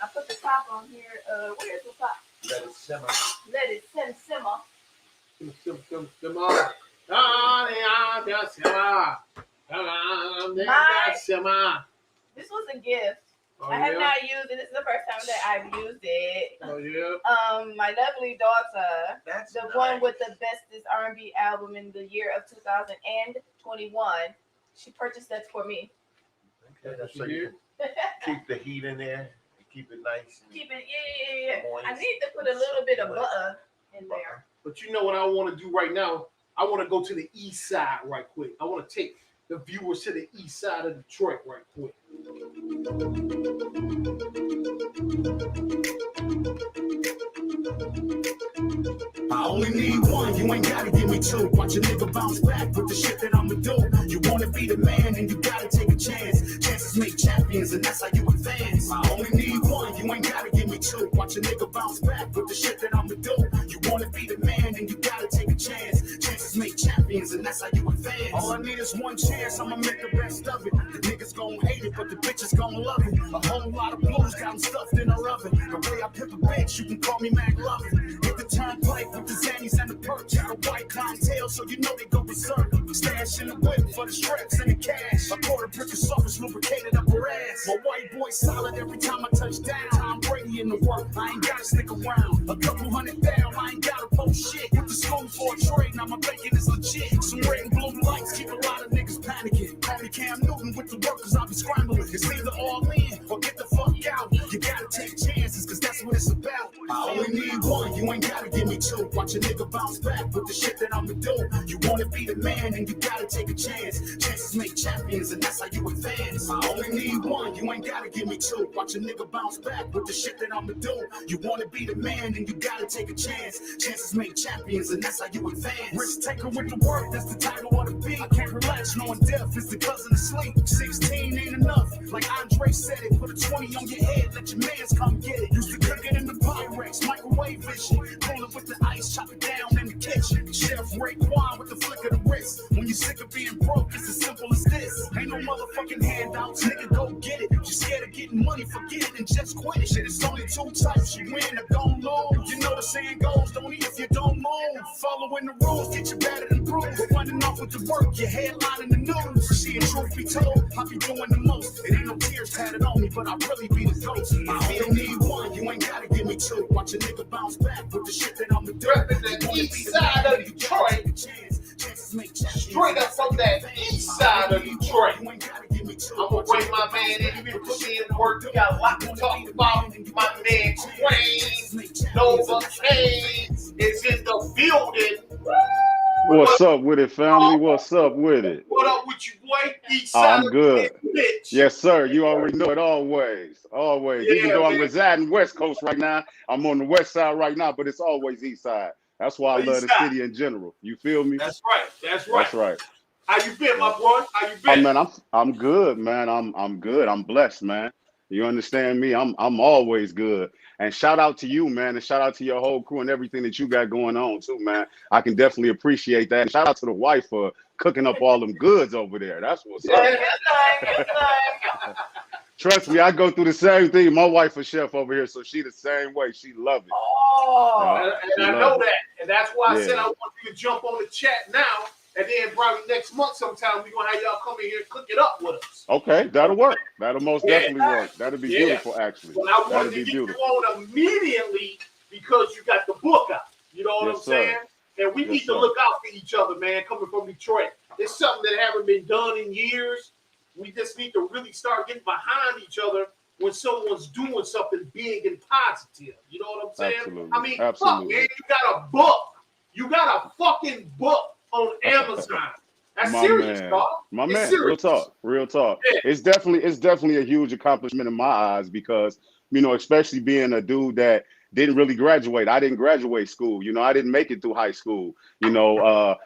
I put the top on here. Where's the top? Let it simmer. Let it simmer. This was a gift. Oh, I have yeah? not used it. This is the first time that I've used it. Oh, yeah. My lovely daughter, That's the nice. one with the bestest R&B album in the year of 2021, she purchased that for me. Okay, that's so you can keep the heat in there and keep it nice. And Keep it, yeah. moist. I need to put a little bit of butter in there. But you know what I want to do right now? I want to go to the east side right quick. I want to take the viewers to the east side of Detroit right quick. I only need one, you ain't gotta give me two. Watch a nigga bounce back with the shit that I'ma do. You wanna be the man and you gotta take a chance. Chances make champions and that's how you advance. I only need one, you ain't gotta give me two. Watch a nigga bounce back with the shit that I'ma do. You wanna be the man and you gotta take a chance. Chances make champions and that's how you advance. All I need is one chance, I'ma make the best of it. The niggas gon' hate it, but the bitches gon' love it. A whole lot of blues got them stuffed in her oven. The way I pimp a bitch, you can call me Mac Lovin'. Hit the turnpike with the Zannies and the perch. Got a white clientele, so you know they go berserk. Stash in the whip for the strips and the cash. A quarter brick of surface lubricated up her ass. My white boy solid every time I touch down. Tom Brady in the work, I ain't gotta stick around. A couple hundred down, I ain't gotta post shit. With the school for a trade, now my bacon is legit. Some red and blue lights keep a lot of niggas panicking. Call me Cam Newton with the workers, I'll be scrambling. It's either all in or get the fuck out. You gotta take chances, cause that's what it's about. I only need one, you ain't gotta give me two. Watch a nigga bounce back with the shit that I'ma do. You wanna be the man and you gotta take a chance. Chances make champions and that's how you advance. I only need one, you ain't gotta give me two. Watch a nigga bounce back with the shit that I'ma do. You wanna be the man and you gotta take a chance. Chances make champions and that's how you advance. Risk taker with the work, that's the title of the beat. I can't relax knowing death is the cousin of sleep. 16 ain't enough, like Andre said it. Put a 20 on your head, let your mans come get it. Used to cook it in the pot, Pyrex, microwave vision. Rolling with the ice, chop it down in the kitchen. Chef Raekwon with the flick of the wrist. When you're sick of being broke, it's as simple as this. Ain't no motherfucking handouts, nigga, go get it. You scared of getting money, forget it and just quit it. Shit, it's only two types, you win or don't lose. You know the saying goes, don't eat if you don't move. Following the rules, get you battered and bruised. But running off with the work, your headline in the news. Shit, truth be told, I be doing the most. It ain't no tears tatted on me, but I really be the ghost. I don't need one, you ain't gotta give me two. Watch a nigga bounce back with the shit that I'm doing. Repping the east side of Detroit. Straight up from that east side of Detroit. I'm gonna bring my man in here, put me in work. We got a lot to talk about. My man Crane Novacane is in the building. What's up with it, family? What's up with it? What up with you, boy? East side I'm good. of the bitch. Yes, sir. You already know it. Always. Always. Yeah, Even though I'm man. residing West Coast right now, I'm on the West Side right now, but it's always East Side. That's why I love the East side. city in general. You feel me? That's right. That's right. That's right. How you been, my boy? How you Oh been? man, I'm good, man. I'm good. I'm blessed, man. You understand me? I'm always good. And shout out to you, man, and shout out to your whole crew and everything that you got going on too, man. I can definitely appreciate that. And shout out to the wife for cooking up all them goods over there. That's what's up. Trust me, I go through the same thing. My wife a chef over here, so she the same way. She love it. Oh, and I know it. that. And that's why I Yeah. said I want you to jump on the chat now. And then probably next month sometime we're going to have y'all come in here and cook it up with us. Okay, that'll work. That'll most Yeah. definitely work. That'll be beautiful, actually. But I That'll wanted be to get you beautiful. on immediately because you got the book out. You know what Yes, I'm sir. saying? And we Yes, need to sir. look out for each other, man, coming from Detroit. It's something that haven't been done in years. We just need to really start getting behind each other when someone's doing something big and positive. You know what I'm saying? Absolutely. I mean, Absolutely. fuck, man, you got a book. You got a fucking book on Amazon. That's My serious, man. dog. My It's man, serious. real talk, real talk. Yeah. It's definitely a huge accomplishment in my eyes because, you know, especially being a dude that didn't really graduate. I didn't graduate school. You know, I didn't make it through high school. You know,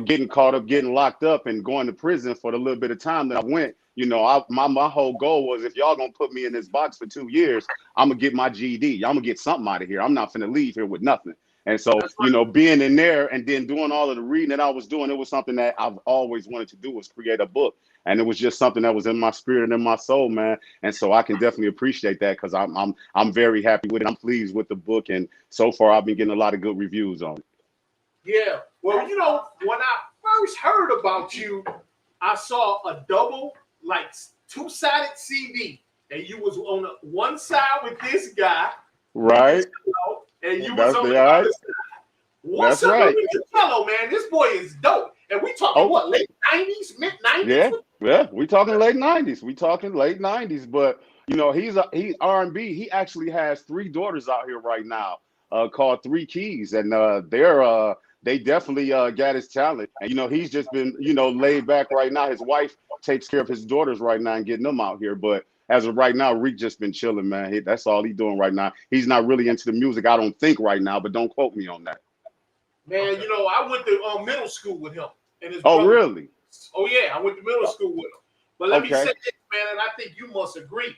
getting caught up, getting locked up, and going to prison for the little bit of time that I went. You know, my whole goal was if y'all gonna put me in this box for 2 years, I'm gonna get my GED. I'm gonna get something out of here. I'm not finna leave here with nothing. And so, That's right. you know, being in there and then doing all of the reading that I was doing, it was something that I've always wanted to do, was create a book. And it was just something that was in my spirit and in my soul, man. And so I can definitely appreciate that because I'm very happy with it. I'm pleased with the book. And so far I've been getting a lot of good reviews on it. Yeah. Well, you know, when I first heard about you, I saw a double, like two-sided CD. And you was on the one side with this guy. Right. And you That's was on the the right. other side. What's That's up right. with this fellow, man? This boy is dope. And we talking Oh. what, late 90s, mid 90s? Yeah. We talking late 90s. We talking late 90s. But you know, he's R&B. He actually has 3 daughters out here right now, called 3 Keys, and they definitely got his talent. And you know, he's just been, you know, laid back right now. His wife takes care of his daughters right now and getting them out here. But as of right now, Reek just been chilling, man. That's all he's doing right now. He's not really into the music, I don't think, right now, but don't quote me on that. Man, you know, I went to middle school with him. And his Oh, brother. really? Oh, yeah, I went to middle school with him. But let me Okay. say this, man, and I think you must agree.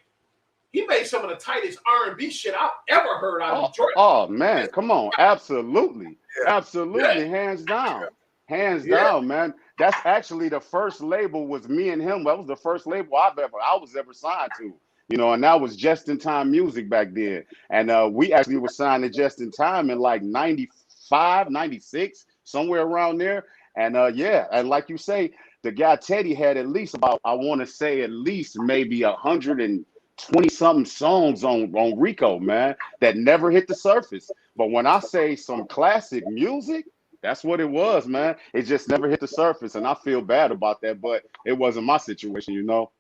He made some of the tightest R&B shit I've ever heard out of Detroit. Oh man, come on. Absolutely. Absolutely. Hands down. Hands down, man. That's actually the first label was me and him. That was the first label I was ever signed to. You know, and that was Just in Time Music back then. And we actually were signed to Just in Time in like 95, 96, somewhere around there. And yeah, and like you say, the guy Teddy had at least about, I want to say at least maybe 120 something songs on Rico, man, that never hit the surface. But when I say some classic music, that's what it was, man. It just never hit the surface, and I feel bad about that, but it wasn't my situation, you know.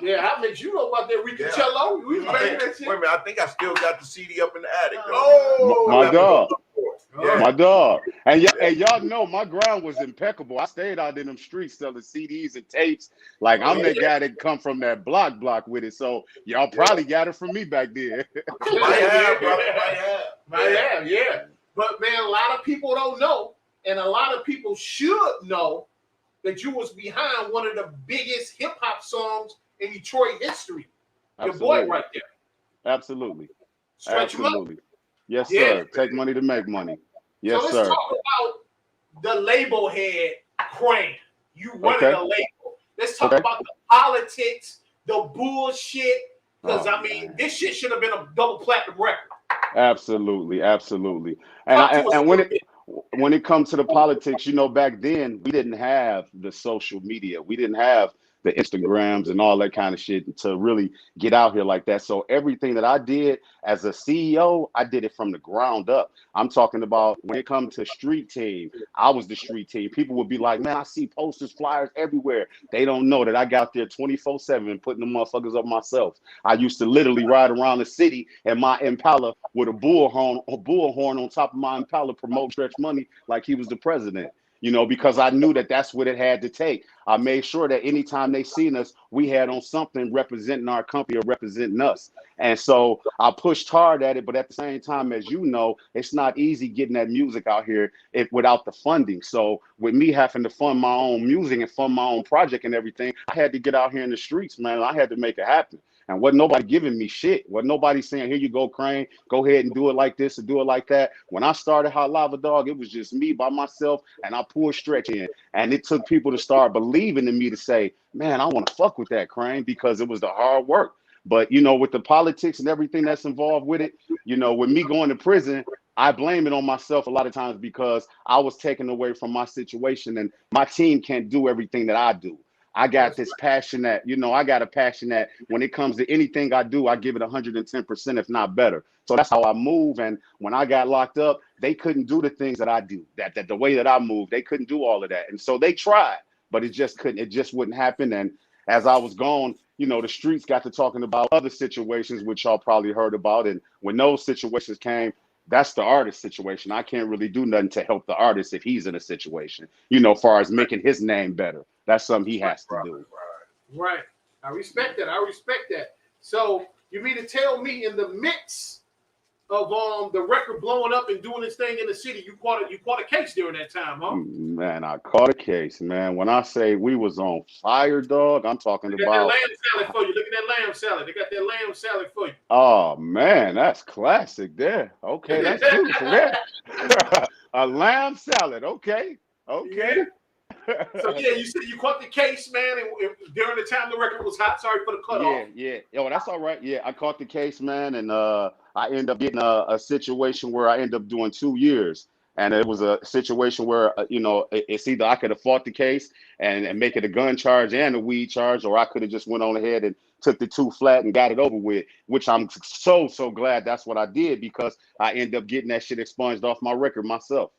Yeah, how much you know about that Ricky Yeah. Cello? We I playing think, that wait shit. a minute, I think I still got the CD up in the attic. Though. Oh, My dog. Yeah. My dog. And y'all know my ground was impeccable. I stayed out in them streets selling CDs and tapes. Like, I'm that guy that come from that block with it. So y'all probably got it from me back then. Might have, brother. Might have, yeah. But man, a lot of people don't know, and a lot of people should know that you was behind one of the biggest hip hop songs in Detroit history. Your boy right there. Absolutely. Stretch him up. Absolutely. Yes, Yeah. sir. Take money to make money. Yes, so let's sir. talk about the label head, Crane. You running Okay. a label. Let's talk Okay. about the politics, the bullshit. Because Oh, I mean, man. this shit should have been a double platinum record. Absolutely, absolutely. And Talk to us a and little bit. when it comes to the politics, you know, back then we didn't have the social media. We didn't have the Instagrams and all that kind of shit to really get out here like that. So everything that I did as a CEO, I did it from the ground up. I'm talking about when it comes to street team, I was the street team. People would be like, man, I see posters, flyers everywhere. They don't know that I got there 24/7 putting the motherfuckers up myself. I used to literally ride around the city in my Impala with a bullhorn on top of my Impala, promote Stretch Money like he was the president. You know, because I knew that that's what it had to take. I made sure that anytime they seen us, we had on something representing our company or representing us. And so I pushed hard at it, but at the same time, as you know, it's not easy getting that music out here without the funding. So with me having to fund my own music and fund my own project and everything, I had to get out here in the streets, man. I had to make it happen. And wasn't nobody giving me shit. Wasn't nobody saying, here you go, Crane, go ahead and do it like this or do it like that. When I started Hot Lava Dog, it was just me by myself, and I pulled Stretch in. And it took people to start believing in me to say, man, I want to fuck with that, Crane, because it was the hard work. But, you know, with the politics and everything that's involved with it, you know, with me going to prison, I blame it on myself a lot of times because I was taken away from my situation, and my team can't do everything that I do. I got this passion that, you know, I got a passion that when it comes to anything I do, I give it 110%, if not better. So that's how I move. And when I got locked up, they couldn't do the things that I do, that the way that I move, they couldn't do all of that. And so they tried, but it just wouldn't happen. And as I was gone, you know, the streets got to talking about other situations, which y'all probably heard about. And when those situations came, that's the artist situation. I can't really do nothing to help the artist if he's in a situation, you know, as far as making his name better. That's something he has to do. Right. I respect that. I respect that. So you mean to tell me in the midst of the record blowing up and doing this thing in the city, you caught a case during that time, huh? Man, I caught a case, man. When I say we was on fire, dog, I'm talking They got about that lamb salad for you. Look at that lamb salad. They got that lamb salad for you. Oh man, that's classic there. Okay, that's beautiful there. A lamb salad. Okay. Okay. Yeah. So yeah, you said you caught the case, man, and during the time the record was hot. Sorry for the cutoff. Yeah. Oh, that's all right. Yeah, I caught the case, man, and I ended up getting a situation where I ended up doing 2 years. And it was a situation where, you know, it's either I could have fought the case and make it a gun charge and a weed charge, or I could have just went on ahead and took the 2 flat and got it over with, which I'm so glad that's what I did, because I ended up getting that shit expunged off my record myself.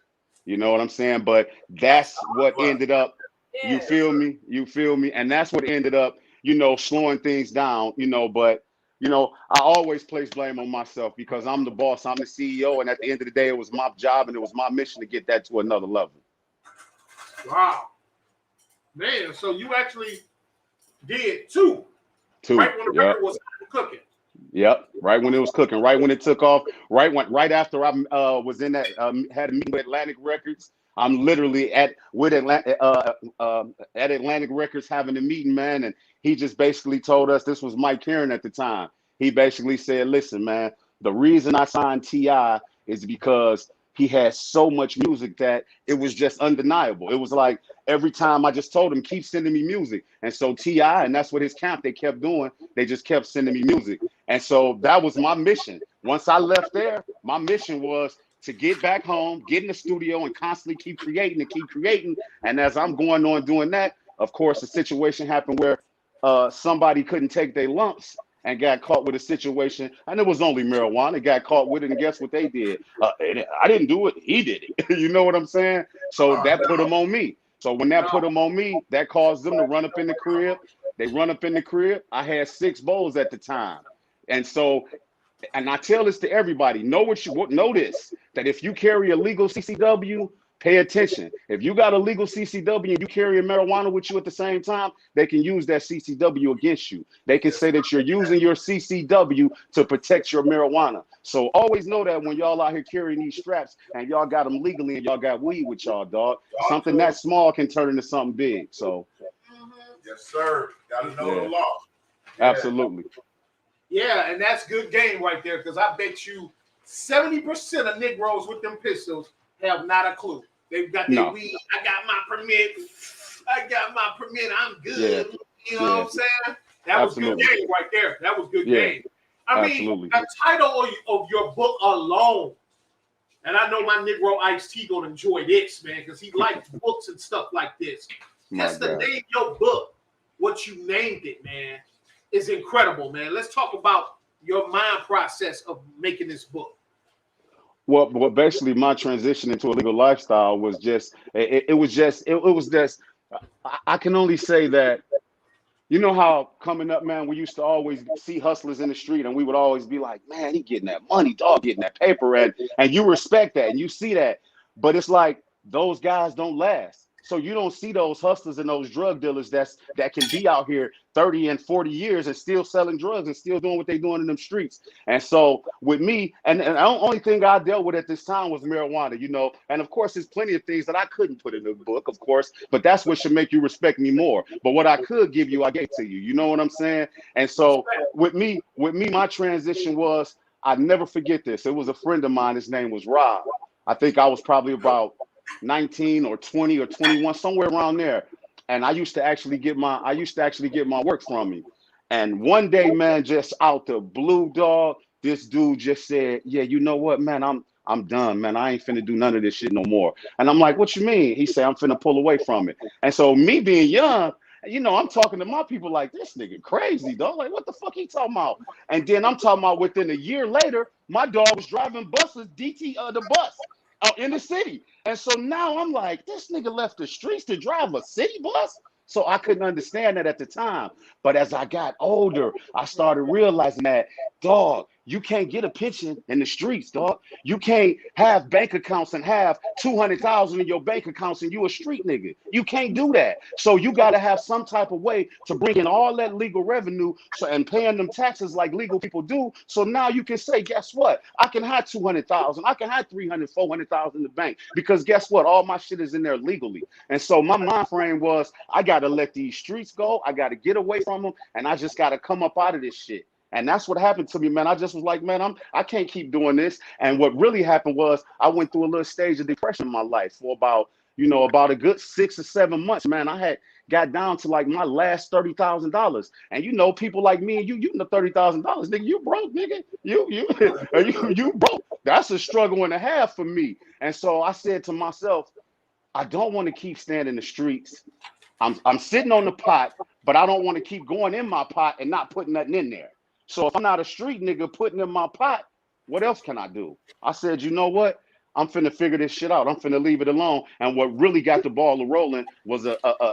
You know what I'm saying? But that's what ended up, you feel me? You feel me? And that's what ended up, you know, slowing things down, you know, but you know, I always place blame on myself because I'm the boss, I'm the CEO, and at the end of the day, it was my job and it was my mission to get that to another level. Wow. Man, so you actually did two. Right when the record was cooking. Yep, right when it was cooking, right when it took off, right after I was in that had a meeting with Atlantic Records. I'm literally at Atlantic Records having a meeting, man, and he just basically told us, this was Mike Karen at the time. He basically said, listen, man, the reason I signed T.I. is because he had so much music that it was just undeniable. It was like every time I just told him, keep sending me music. And so T.I., and that's what his camp, they kept doing. They just kept sending me music. And so that was my mission. Once I left there, my mission was to get back home, get in the studio, and constantly keep creating. And as I'm going on doing that, of course, a situation happened where somebody couldn't take their lumps and got caught with a situation, and it was only marijuana, got caught with it, and guess what they did? I didn't do it, he did it. You know what I'm saying? So that put them on me. So when that put them on me, that caused them to run up in the crib. They run up in the crib. I had 6 bowls at the time. And so, and I tell this to everybody, know this, that if you carry a legal CCW, pay attention. If you got a legal CCW and you carry a marijuana with you at the same time, they can use that CCW against you. They can say that you're using your CCW to protect your marijuana. So always know that when y'all out here carrying these straps and y'all got them legally and y'all got weed with y'all, dog, something that small can turn into something big. So, yes, sir. Got to know the law. Absolutely. Yeah, and that's good game right there, because I bet you 70% of Negroes with them pistols have not a clue. They've got their weed. I got my permit. I'm good. Yeah. You know what I'm saying? That Absolutely. was good game right there. That was good Yeah. game. I Absolutely. mean, the title of your book alone, and I know my Negro Itiszzz gonna enjoy this, man, because he likes books and stuff like this. Just to name your book, what you named it, man, is incredible, man. Let's talk about your mind process of making this book. Well, basically my transition into a legal lifestyle was just, it was just, I can only say that, you know how coming up, man, we used to always see hustlers in the street and we would always be like, man, he getting that money, dog, getting that paper. And you respect that and you see that. But it's like those guys don't last. So you don't see those hustlers and those drug dealers that can be out here 30 and 40 years and still selling drugs and still doing what they're doing in them streets. And so with me, and the only thing I dealt with at this time was marijuana, you know, and of course there's plenty of things that I couldn't put in the book, of course, but that's what should make you respect me more. But what I could give you, I gave to you. You know what I'm saying? And so with me, my transition was, I never forget this. It was a friend of mine. His name was Rob. I think I was probably about 19 or 20 or 21, somewhere around there. And I used to actually get my work from him. And one day, man, just out the blue, dog, this dude just said, yeah, you know what, man, I'm done, man. I ain't finna do none of this shit no more. And I'm like, what you mean? He said, I'm finna pull away from it. And so me being young, you know, I'm talking to my people like, this nigga crazy, dog. Like, what the fuck he talking about? And then I'm talking about within a year later, my dog was driving buses, the bus out in the city. And so now I'm like, this nigga left the streets to drive a city bus? So I couldn't understand that at the time. But as I got older, I started realizing that, dog, you can't get a pension in the streets, dog. You can't have bank accounts and have 200,000 in your bank accounts and you a street nigga. You can't do that. So you got to have some type of way to bring in all that legal revenue and paying them taxes like legal people do. So now you can say, guess what? I can have 200,000. I can have 300, 400,000 in the bank because guess what? All my shit is in there legally. And so my mind frame was, I got to let these streets go. I got to get away from them. And I just got to come up out of this shit. And that's what happened to me, man. I just was like, man, I can't keep doing this. And what really happened was I went through a little stage of depression in my life for about a good 6 or 7 months, man. I had got down to like my last $30,000. And you know, people like me and you the $30,000, nigga, you broke, nigga. You broke. That's a struggle and a half for me. And so I said to myself, I don't want to keep staying in the streets. I'm sitting on the pot, but I don't want to keep going in my pot and not putting nothing in there. So if I'm not a street nigga putting in my pot, what else can I do? I said, you know what? I'm finna figure this shit out. I'm finna leave it alone. And what really got the ball rolling was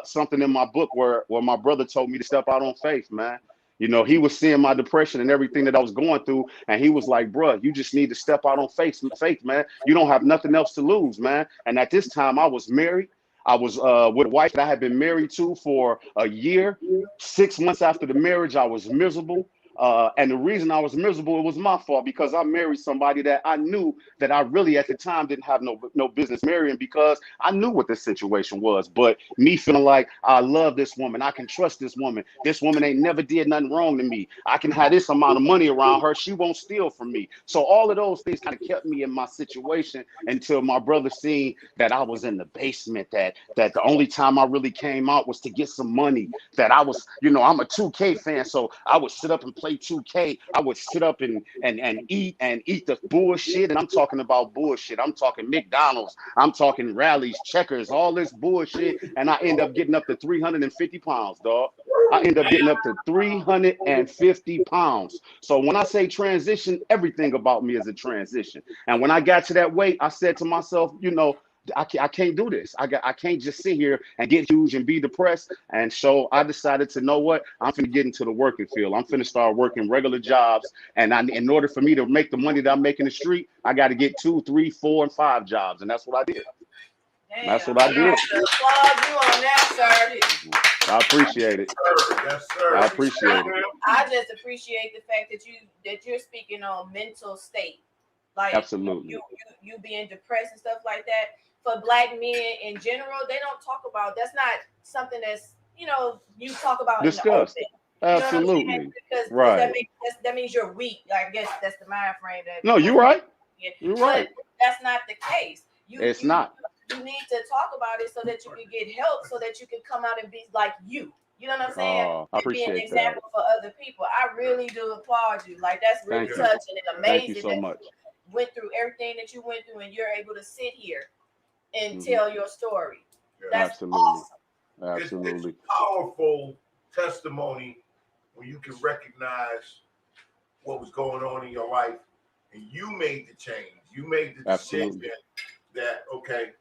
something in my book where my brother told me to step out on faith, man. You know, he was seeing my depression and everything that I was going through. And he was like, bro, you just need to step out on faith, man. You don't have nothing else to lose, man. And at this time I was married. I was with a wife that I had been married to for a year. 6 months after the marriage, I was miserable. And the reason I was miserable, it was my fault because I married somebody that I knew that I really at the time didn't have no business marrying because I knew what the situation was. But me feeling like I love this woman, I can trust this woman. This woman ain't never did nothing wrong to me. I can have this amount of money around her. She won't steal from me. So all of those things kind of kept me in my situation until my brother seen that I was in the basement, that the only time I really came out was to get some money, that I was, you know, I'm a 2K fan, so I would sit up and play 2K. I would sit up and eat the bullshit. And I'm talking about bullshit. I'm talking McDonald's. I'm talking rallies, checkers, all this bullshit. And I end up getting up to 350 pounds, dog. I end up getting up to 350 pounds. So when I say transition, everything about me is a transition. And when I got to that weight, I said to myself, you know, I can't do this. I can't just sit here and get huge and be depressed. And so I decided to know what? I'm finna get into the working field. I'm finna start working regular jobs. And in order for me to make the money that I make in the street, I got to get 2, 3, 4, and 5 jobs. And that's what I did. Damn, that's what I did. Applaud you on that, sir. I appreciate it. Yes, sir. I appreciate it. I just appreciate the fact that you're speaking on mental state. Like absolutely. You being depressed and stuff like that. For Black men in general, they don't talk about. That's not something that's, you know, you talk about discussed. In the open. Absolutely. Because right. That means you're weak. I guess that's the mind frame. No, you're right. again. You're right. But that's not the case. It's not. You need to talk about it so that you can get help, so that you can come out and be like you. You know what I'm saying? Oh, I And be an appreciate that. example for other people. I really do applaud you. Like, that's really Thank you. touching and amazing. Thank you so that much. you went through everything that you went through, and you're able to sit here and Mhm. tell your story. Yeah. That's Absolutely. awesome. Absolutely. It's powerful testimony when you can recognize what was going on in your life and you made the change. You made the decision Absolutely. that, okay,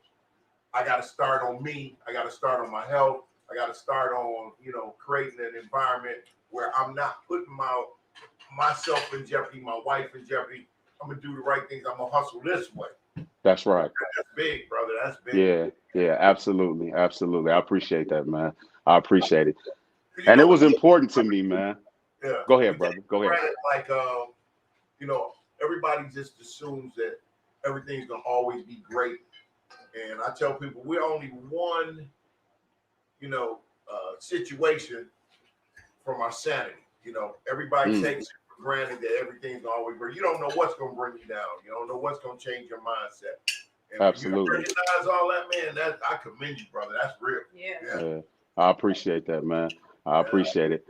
I got to start on me. I got to start on my health. I got to start on, creating an environment where I'm not putting myself in jeopardy, my wife in jeopardy. I'm going to do the right things. I'm going to hustle this way. That's right. That's big, brother. That's big. Yeah, absolutely. Absolutely. I appreciate that, man. I appreciate it. And it was important to me, man. Yeah. Go ahead, brother. Go ahead. Like, everybody just assumes that everything's going to always be great. And I tell people we're only one, situation from our sanity. Everybody takes it for granted that everything's always great. You don't know what's going to bring you down. You don't know what's going to change your mindset. And Absolutely. When you recognize all that, man, I commend you, brother. That's real. Yeah. I appreciate that, man. I appreciate it.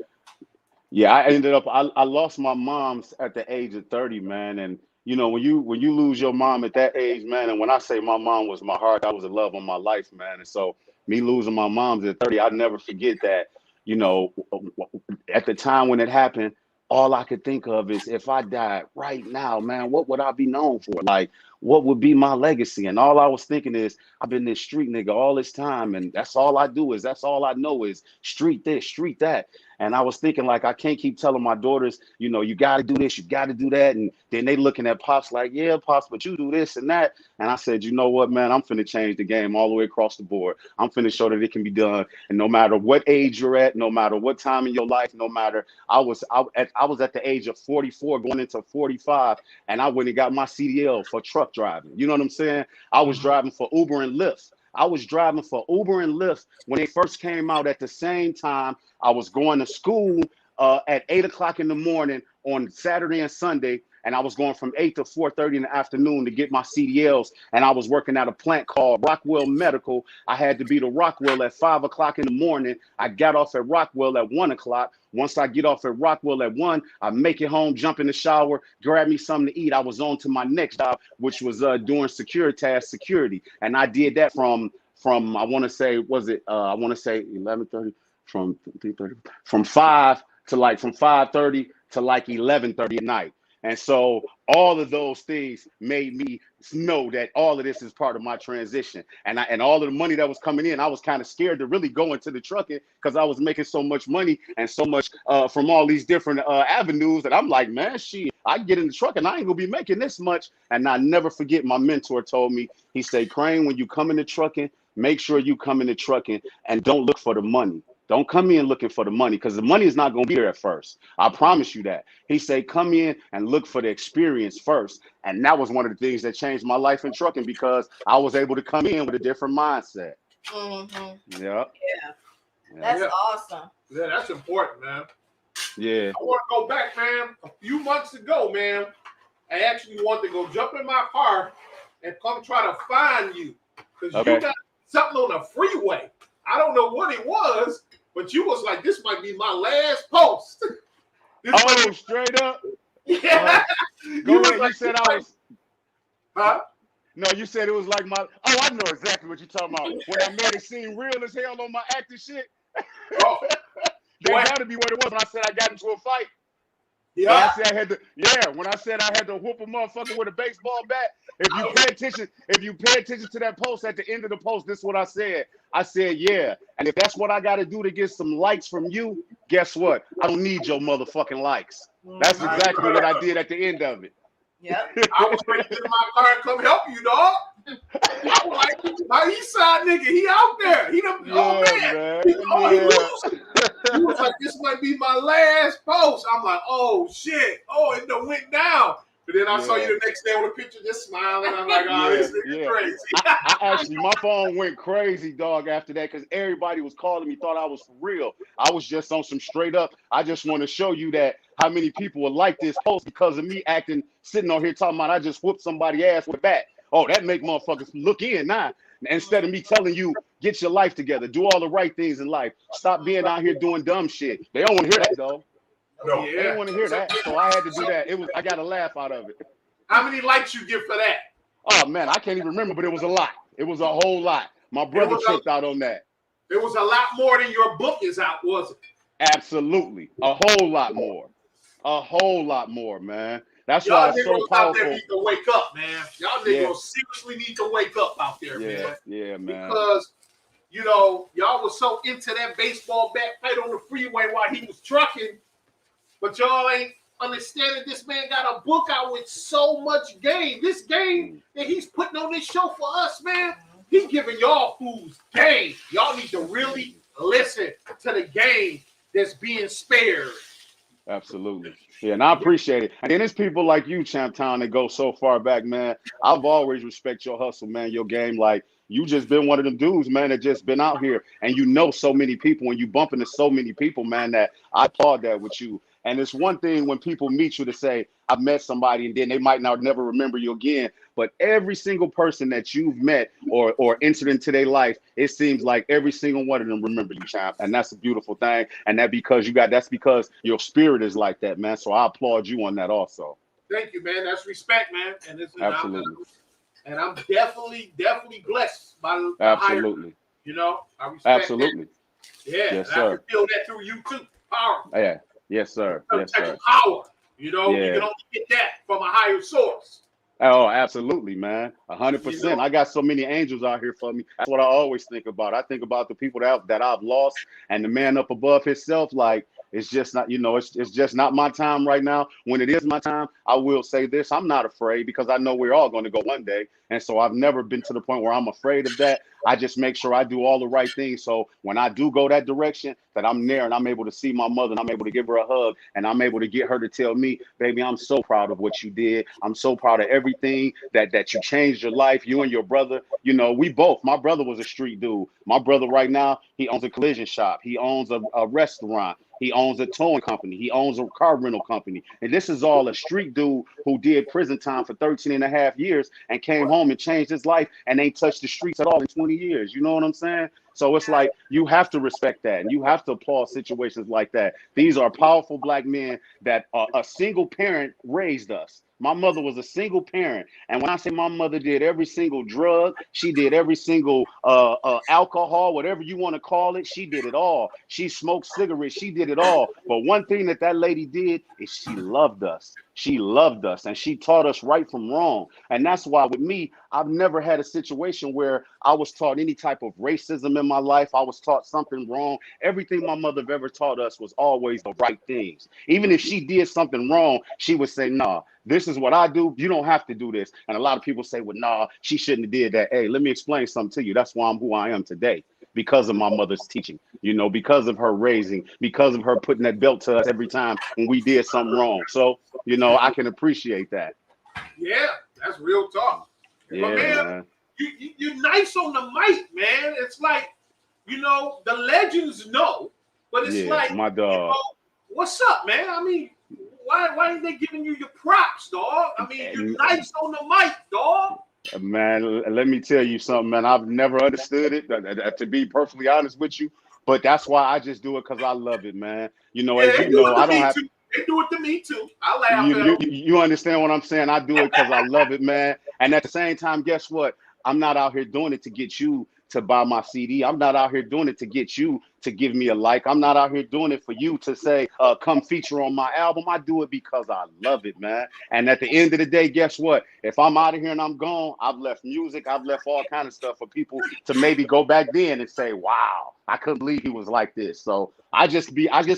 Yeah, I lost my mom's at the age of 30, man. And when you lose your mom at that age, man, and when I say my mom was my heart, that was the love of my life, man. And so me losing my mom's at 30, I'll never forget that. At the time when it happened, all I could think of is, if I died right now, man, what would I be known for? Like, what would be my legacy? And all I was thinking is, I've been this street nigga all this time, and that's all I know is street this, street that. And I was thinking, like, I can't keep telling my daughters, you got to do this, you got to do that. And then they looking at Pops like, yeah, Pops, but you do this and that. And I said, you know what, man, I'm finna change the game all the way across the board. I'm finna show that it can be done. And no matter what age you're at, no matter what time in your life, no matter, I was at the age of 44 going into 45, and I went and got my CDL for truck driving. You know what I'm saying? I was driving for Uber and Lyft. I was driving for Uber and Lyft when they first came out. At the same time, I was going to school at 8 o'clock in the morning on Saturday and Sunday, and I was going from 8 to 4:30 in the afternoon to get my CDLs. And I was working at a plant called Rockwell Medical. I had to be to Rockwell at 5 o'clock in the morning. I got off at Rockwell at 1 o'clock. Once I get off at Rockwell at 1, I make it home, jump in the shower, grab me something to eat. I was on to my next job, which was doing security. And I did that from I want to say, 11:30, from 3:30, from 5:30 to like 11:30 at night. And so all of those things made me know that all of this is part of my transition. And all of the money that was coming in, I was kind of scared to really go into the trucking, because I was making so much money and so much from all these different avenues that I'm like, man, I get in the truck and I ain't gonna be making this much. And I never forget, my mentor told me, he said, Crane, when you come into trucking, make sure you come into trucking and don't look for the money. Don't come in looking for the money, because the money is not going to be there at first. I promise you that. He said, come in and look for the experience first. And that was one of the things that changed my life in trucking, because I was able to come in with a different mindset. Mm-hmm. Yeah. That's awesome. Yeah, that's important, man. Yeah. I want to go back, man. A few months ago, man, I actually wanted to go jump in my car and come try to find you, because you got something on the freeway. I don't know what it was, but you was like, this might be my last post. Straight up? Yeah. Go ahead. You said I was... Huh? No, you said it was like I know exactly what you're talking about. When I made it seem real as hell on my acting shit. Oh. That got to be what it was when I said I got into a fight. Yeah. When I said I had to whoop a motherfucker with a baseball bat. If you pay attention to that post, at the end of the post, this is what I said. I said, yeah. And if that's what I got to do to get some likes from you, guess what? I don't need your motherfucking likes. That's exactly what I did at the end of it. Yep. I was ready to get in my car and come help you, dog. I was like, my east side nigga, he out there. He the man. He loose. He was like, this might be my last post. I'm like, oh shit. Oh, it done went down. But then I saw you the next day with a picture just smiling. I'm like, oh, this nigga crazy. I actually, my phone went crazy, dog, after that, because everybody was calling me, thought I was for real. I was just on some straight up. I just want to show you that how many people will like this post because of me sitting on here talking about I just whooped somebody's ass with a bat. Oh, that make motherfuckers look in now. Instead of me telling you, get your life together, do all the right things in life, stop being out here doing dumb shit. They don't want to hear that though. No. They don't want to hear that. So I had to do that. I got a laugh out of it. How many likes you get for that? Oh man, I can't even remember, but it was a lot. It was a whole lot. My brother tripped out on that. It was a lot more than your book is out, was it? Absolutely. A whole lot more. A whole lot more, man. That's Y'all why it's so niggas out there powerful. need to wake up, man. Y'all niggas seriously need to wake up out there, man. Yeah, man. Because, you know, y'all was so into that baseball bat fight on the freeway while he was trucking, but y'all ain't understanding this man got a book out with so much game. This game that he's putting on this show for us, man, he's giving y'all fools game. Y'all need to really listen to the game that's being spared. Absolutely. Yeah, and I appreciate it. And then there's people like you, Champ Town, that go so far back, man. I've always respect your hustle, man, your game. Like, you just been one of them dudes, man, that just been out here. And you know so many people, and you bump into so many people, man, that I applaud that with you. And it's one thing when people meet you to say, I've met somebody, and then they might not never remember you again. But every single person that you've met or entered into their life, it seems like every single one of them remember you, Champ. And that's a beautiful thing. And that's because your spirit is like that, man. So I applaud you on that also. Thank you, man. That's respect, man. And it's absolutely. I'm definitely blessed by the absolutely. Higher, you know, I respect absolutely. That. Yeah, yes, sir. I can feel that through you too. Powerful. Yeah. Yes, sir. Yes, sir. Power. You know, you can only get that from a higher source. Oh, absolutely, man. 100%. I got so many angels out here for me. That's what I always think about. I think about the people that I've lost, and the man up above himself, like, it's just not, you know, it's just not my time right now. When it is my time, I will say this. I'm not afraid because I know we're all going to go one day. And so I've never been to the point where I'm afraid of that. I just make sure I do all the right things. So when I do go that direction, that I'm there and I'm able to see my mother and I'm able to give her a hug and I'm able to get her to tell me, baby, I'm so proud of what you did. I'm so proud of everything that you changed your life, you and your brother. You know, my brother was a street dude. My brother right now, he owns a collision shop. He owns a restaurant. He owns a towing company. He owns a car rental company. And this is all a street dude who did prison time for 13 and a half years and came home and changed his life and ain't touched the streets at all in 20 years. You know what I'm saying? So it's like, you have to respect that and you have to applaud situations like that. These are powerful black men that a single parent raised us. My mother was a single parent. And when I say my mother did every single drug, she did every single alcohol, whatever you want to call it, she did it all. She smoked cigarettes, she did it all. But one thing that lady did is she loved us. She loved us and she taught us right from wrong. And that's why with me, I've never had a situation where I was taught any type of racism in my life. I was taught something wrong. Everything my mother ever taught us was always the right things. Even if she did something wrong, she would say, nah, this is what I do. You don't have to do this. And a lot of people say, well, nah, she shouldn't have did that. Hey, let me explain something to you. That's why I'm who I am today. Because of my mother's teaching, you know, because of her raising, because of her putting that belt to us every time when we did something wrong. So, you know, I can appreciate that. Yeah, that's real talk. Yeah, but man. You're nice on the mic, man. It's like, you know, the legends know, but it's like, my dog. You know, what's up, man? I mean, why ain't they giving you your props, dog? I mean, you're nice on the mic, dog. Man, let me tell you something, man. I've never understood it, to be perfectly honest with you. But that's why I just do it because I love it, man. You know, as you know, I don't have. They do it to me too. I laugh. You understand what I'm saying? I do it because I love it, man. And at the same time, guess what? I'm not out here doing it to get you to buy my CD. I'm not out here doing it to get you to give me a like. I'm not out here doing it for you to say, come feature on my album. I do it because I love it, man. And at the end of the day, guess what? If I'm out of here and I'm gone, I've left music, I've left all kind of stuff for people to maybe go back then and say, wow, I couldn't believe he was like this. So I just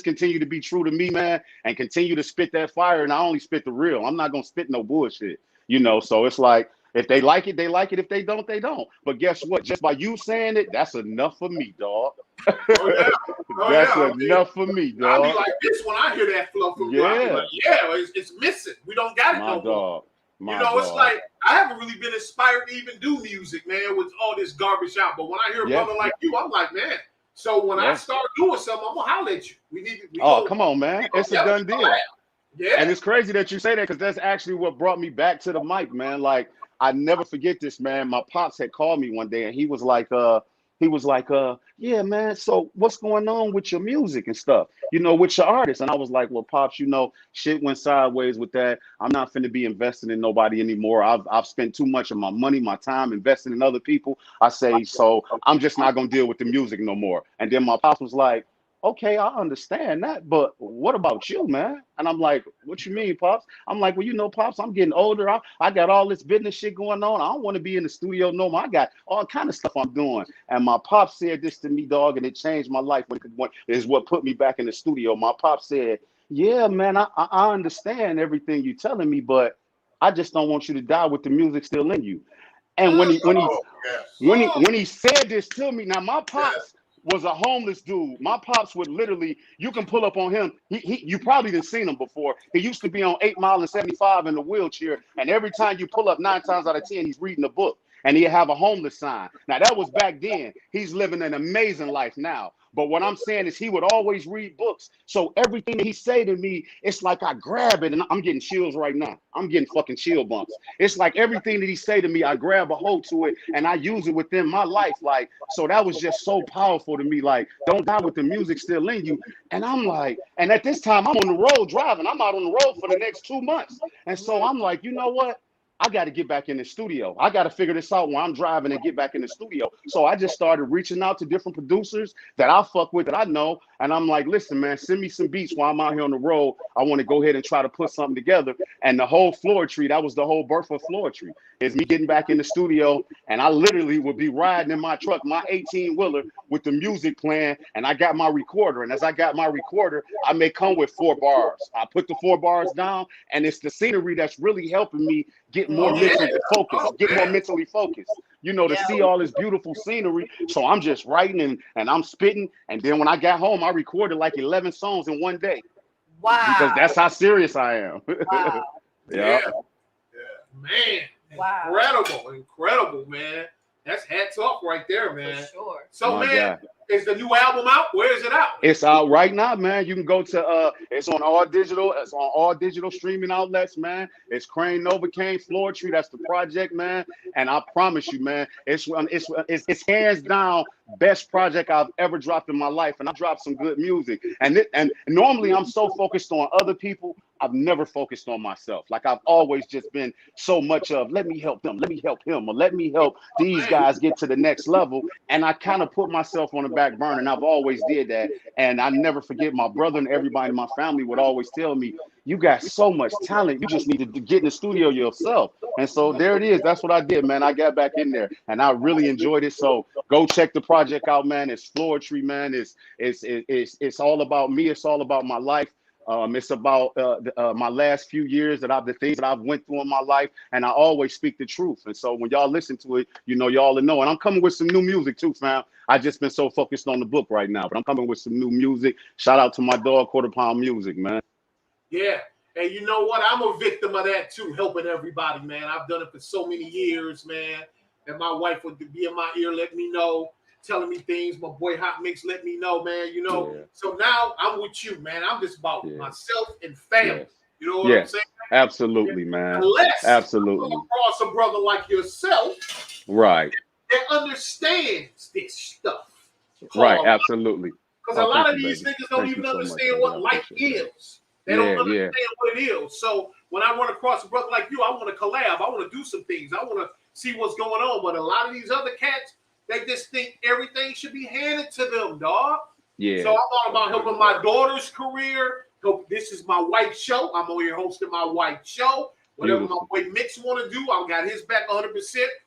continue to be true to me, man, and continue to spit that fire. And I only spit the real. I'm not going to spit no bullshit, you know? So it's like, if they like it, they like it. If they don't, they don't. But guess what? Just by you saying it, that's enough for me, dog. That's enough for me, dog. I be like this when I hear that flow from you. I be like, it's missing. We don't got it no more. You know, it's like I haven't really been inspired to even do music, man, with all this garbage out. But when I hear a brother like you, I'm like, man. So when I start doing something, I'm gonna holler at you. Come on, man. It's a done deal. Yeah. And it's crazy that you say that because that's actually what brought me back to the mic, man. Like, I never forget this, man. My pops had called me one day and he was like, yeah, man, so what's going on with your music and stuff, with your artists? And I was like, well, pops, shit went sideways with that. I'm not finna be investing in nobody anymore. I've spent too much of my money, my time investing in other people. I say, so I'm just not gonna deal with the music no more. And then my pops was like, okay, I understand that, but what about you, man? And I'm like, what you mean, Pops? I'm like, well, Pops, I'm getting older. I got all this business shit going on. I don't want to be in the studio no more. I got all kind of stuff I'm doing. And my Pops said this to me, dog, and it changed my life. Is what put me back in the studio. My Pops said, yeah, man, I understand everything you're telling me, but I just don't want you to die with the music still in you. And when he said this to me, now my Pops was a homeless dude. My pops would literally, you can pull up on him. You probably didn't seen him before. He used to be on 8 Mile and 75 in a wheelchair. And every time you pull up, 9 times out of 10, he's reading a book. And he'd have a homeless sign. Now, that was back then. He's living an amazing life now. But what I'm saying is he would always read books. So everything that he say to me, it's like I grab it, and I'm getting chills right now. I'm getting fucking chill bumps. It's like everything that he say to me, I grab a hold to it, and I use it within my life. Like, so that was just so powerful to me. Like, don't die with the music still in you. And I'm like, and at this time, I'm on the road driving. I'm out on the road for the next 2 months. And so I'm like, you know what? I got to get back in the studio. I got to figure this out while I'm driving and get back in the studio. So I just started reaching out to different producers that I fuck with, that I know. And I'm like, listen, man, send me some beats while I'm out here on the road. I want to go ahead and try to put something together. And the whole Floor Tree, that was the whole birth of Floor Tree, is me getting back in the studio. And I literally would be riding in my truck, my 18-wheeler, with the music playing. And I got my recorder. And as I got my recorder, I may come with 4 bars. I put the 4 bars down, and it's the scenery that's really helping me get more mentally focused, get more mentally focused, to see all this beautiful scenery. So I'm just writing and I'm spitting. And then when I got home, I recorded like 11 songs in one day. Wow. Because that's how serious I am. Wow. Yeah. Man. Wow. Incredible, man. That's hats off right there, man. For sure. So, man, is the new album out? Where is it out? It's out right now, man. You can go to it's on all digital streaming outlets, man. It's Crane Novacaine, Floor Tree. That's the project, man. And I promise you, man, it's hands down best project I've ever dropped in my life. And I dropped some good music. And normally I'm so focused on other people, I've never focused on myself. Like, I've always just been so much of, let me help them, let me help him, or let me help these guys get to the next level. And I kind of put myself on the back burner, and I've always did that. And I never forget, my brother and everybody in my family would always tell me, you got so much talent, you just need to get in the studio yourself. And so there it is. That's what I did, man. I got back in there, and I really enjoyed it. So go check the project out, man. It's Floor Tree, man. It's all about me. It's all about my life. It's about my last few years, the things that I've went through in my life, and I always speak the truth. And so when y'all listen to it, y'all will know. And I'm coming with some new music too, fam. I just been so focused on the book right now, but I'm coming with some new music. Shout out to my dog, Quarter Pound Music, man. Yeah, and you know what? I'm a victim of that too, helping everybody, man. I've done it for so many years, man. And my wife would be in my ear, let me know, telling me things. My boy Hot Mix let me know, man. Yeah. So now I'm with you, man. I'm just about myself and family. You know what I'm saying? Absolutely, man. Absolutely. Across a brother like yourself, right, that understands this stuff. Right, absolutely. Because a lot of these niggas don't even understand what life is. They don't understand what it is. So when I run across a brother like you, I want to collab. I want to do some things. I want to see what's going on. But a lot of these other cats, they just think everything should be handed to them, dog. Yeah. So I'm all about helping my daughter's career. This is my wife's show. I'm over here hosting my wife's show. Whatever my boy Mix want to do, I've got his back 100%.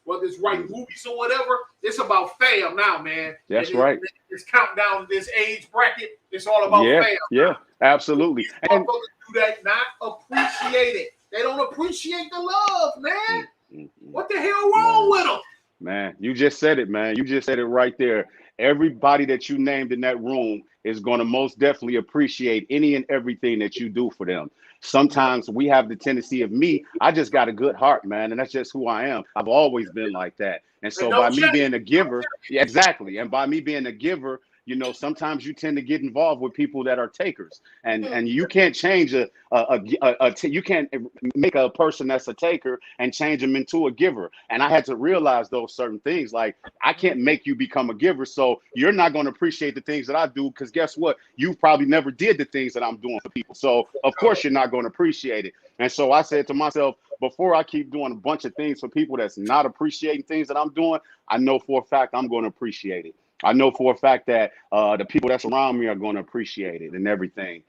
Whether it's writing movies or whatever, it's about fam now, man. That's right. It's counting this age bracket. It's all about fam. Yeah, absolutely. And do that, not appreciate it. They don't appreciate the love, man. What the hell wrong with them? Man, you just said it, man. You just said it right there. Everybody that you named in that room is going to most definitely appreciate any and everything that you do for them. Sometimes we have the tendency of I just got a good heart, man. And that's just who I am. I've always been like that. And so by me being a giver, exactly. And by me being a giver, You know, sometimes you tend to get involved with people that are takers, and you can't change you can't make a person that's a taker and change them into a giver. And I had to realize those certain things. Like, I can't make you become a giver, so you're not going to appreciate the things that I do, because guess what? You probably never did the things that I'm doing for people, so of course you're not going to appreciate it. And so I said to myself, before I keep doing a bunch of things for people that's not appreciating things that I'm doing, I know for a fact I'm going to appreciate it. I know for a fact that the people that's around me are going to appreciate it and everything.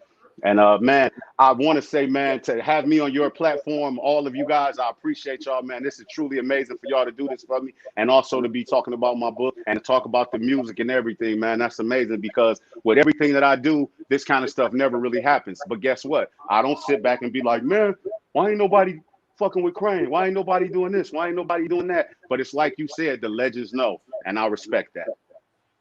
And man, I want to say, man, to have me on your platform, all of you guys, I appreciate y'all, man. This is truly amazing for y'all to do this for me, and also to be talking about my book and to talk about the music and everything, man. That's amazing, because with everything that I do, this kind of stuff never really happens. But guess what? I don't sit back and be like, man, why ain't nobody fucking with Crane? Why ain't nobody doing this? Why ain't nobody doing that? But it's like you said, the legends know, and I respect that.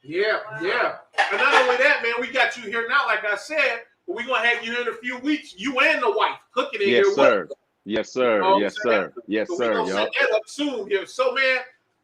Yeah. And not only that, man, we got you here now, like I said, but we're going to have you here in a few weeks, you and the wife, cooking in here with us. Yes, sir. You know Yes, sir. Yes, so sir. We're going to set that up soon here. So, man,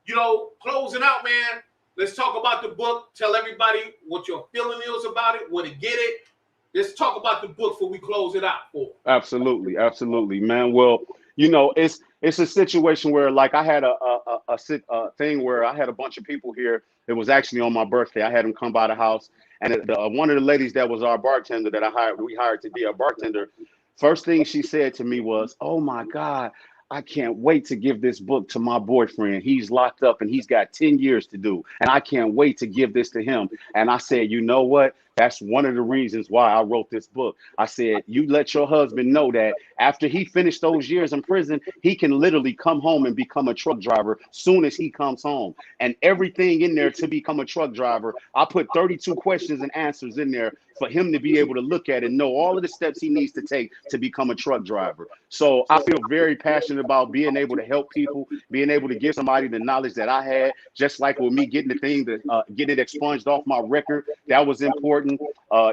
you know, closing out, man, let's talk about the book. Tell everybody what your feeling is about it, where to get it. Let's talk about the book before we close it out. Absolutely, man. Well, you know, it's a situation where, like, I had a thing where I had a bunch of people here. It was actually on my birthday. I had them come by the house, and one of the ladies that was our bartender that we hired to be our bartender, first thing she said to me was, "Oh my God, I can't wait to give this book to my boyfriend. He's locked up and he's got 10 years to do, and I can't wait to give this to him." And I said, you know what? That's one of the reasons why I wrote this book. I said, you let your husband know that after he finished those years in prison, he can literally come home and become a truck driver soon as he comes home. And everything in there to become a truck driver, I put 32 questions and answers in there for him to be able to look at and know all of the steps he needs to take to become a truck driver. So I feel very passionate about being able to help people, being able to give somebody the knowledge that I had, just like with me getting the thing, getting it expunged off my record. That was important.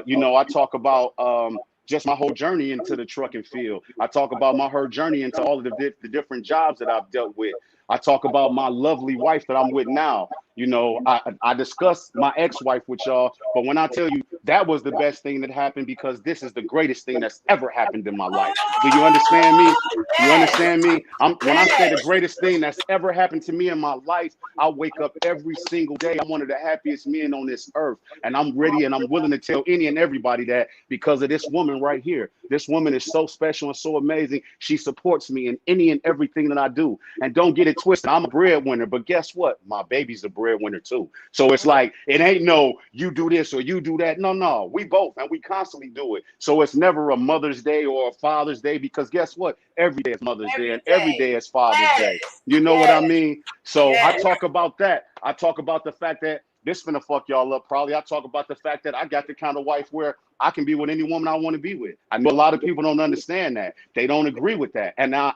You know, I talk about just my whole journey into the trucking field. I talk about my whole journey into all of the different jobs that I've dealt with. I talk about my lovely wife that I'm with now. You know, I discuss my ex-wife with y'all, but when I tell you that was the best thing that happened, because this is the greatest thing that's ever happened in my life. Do you understand me? You understand me? When I say the greatest thing that's ever happened to me in my life, I wake up every single day. I'm one of the happiest men on this earth, and I'm ready and I'm willing to tell any and everybody that, because of this woman right here. This woman is so special and so amazing. She supports me in any and everything that I do. And don't get it twisted, I'm a breadwinner, but guess what? My baby's a breadwinner too. So it's like, it ain't no you do this or you do that. No, we both, and we constantly do it. So it's never a Mother's Day or a Father's Day, because guess what? Every day is Mother's Day and every day is Father's Day. You know what I mean? So I talk about that. I talk about the fact that this finna fuck y'all up probably. I talk about the fact that I got the kind of wife where I can be with any woman I want to be with. I know a lot of people don't understand that. They don't agree with that. And that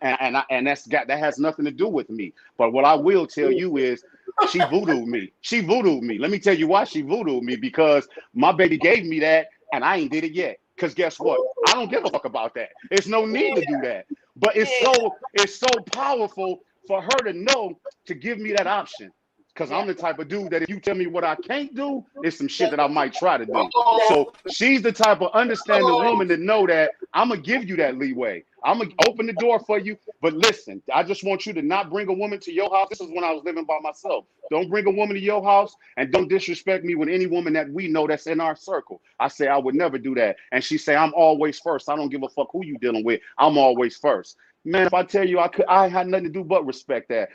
has nothing to do with me. But what I will tell you is, she voodooed me. She voodooed me. Let me tell you why she voodooed me, because my baby gave me that and I ain't did it yet. Because guess what? I don't give a fuck about that. There's no need to do that. But it's so powerful for her to know to give me that option. Because I'm the type of dude that if you tell me what I can't do, it's some shit that I might try to do. So she's the type of understanding woman to know that I'm going to give you that leeway. I'm going to open the door for you. But listen, I just want you to not bring a woman to your house. This is when I was living by myself. Don't bring a woman to your house, and don't disrespect me with any woman that we know that's in our circle. I say I would never do that. And she say, I'm always first. I don't give a fuck who you dealing with. I'm always first. Man, if I tell you I had nothing to do but respect that.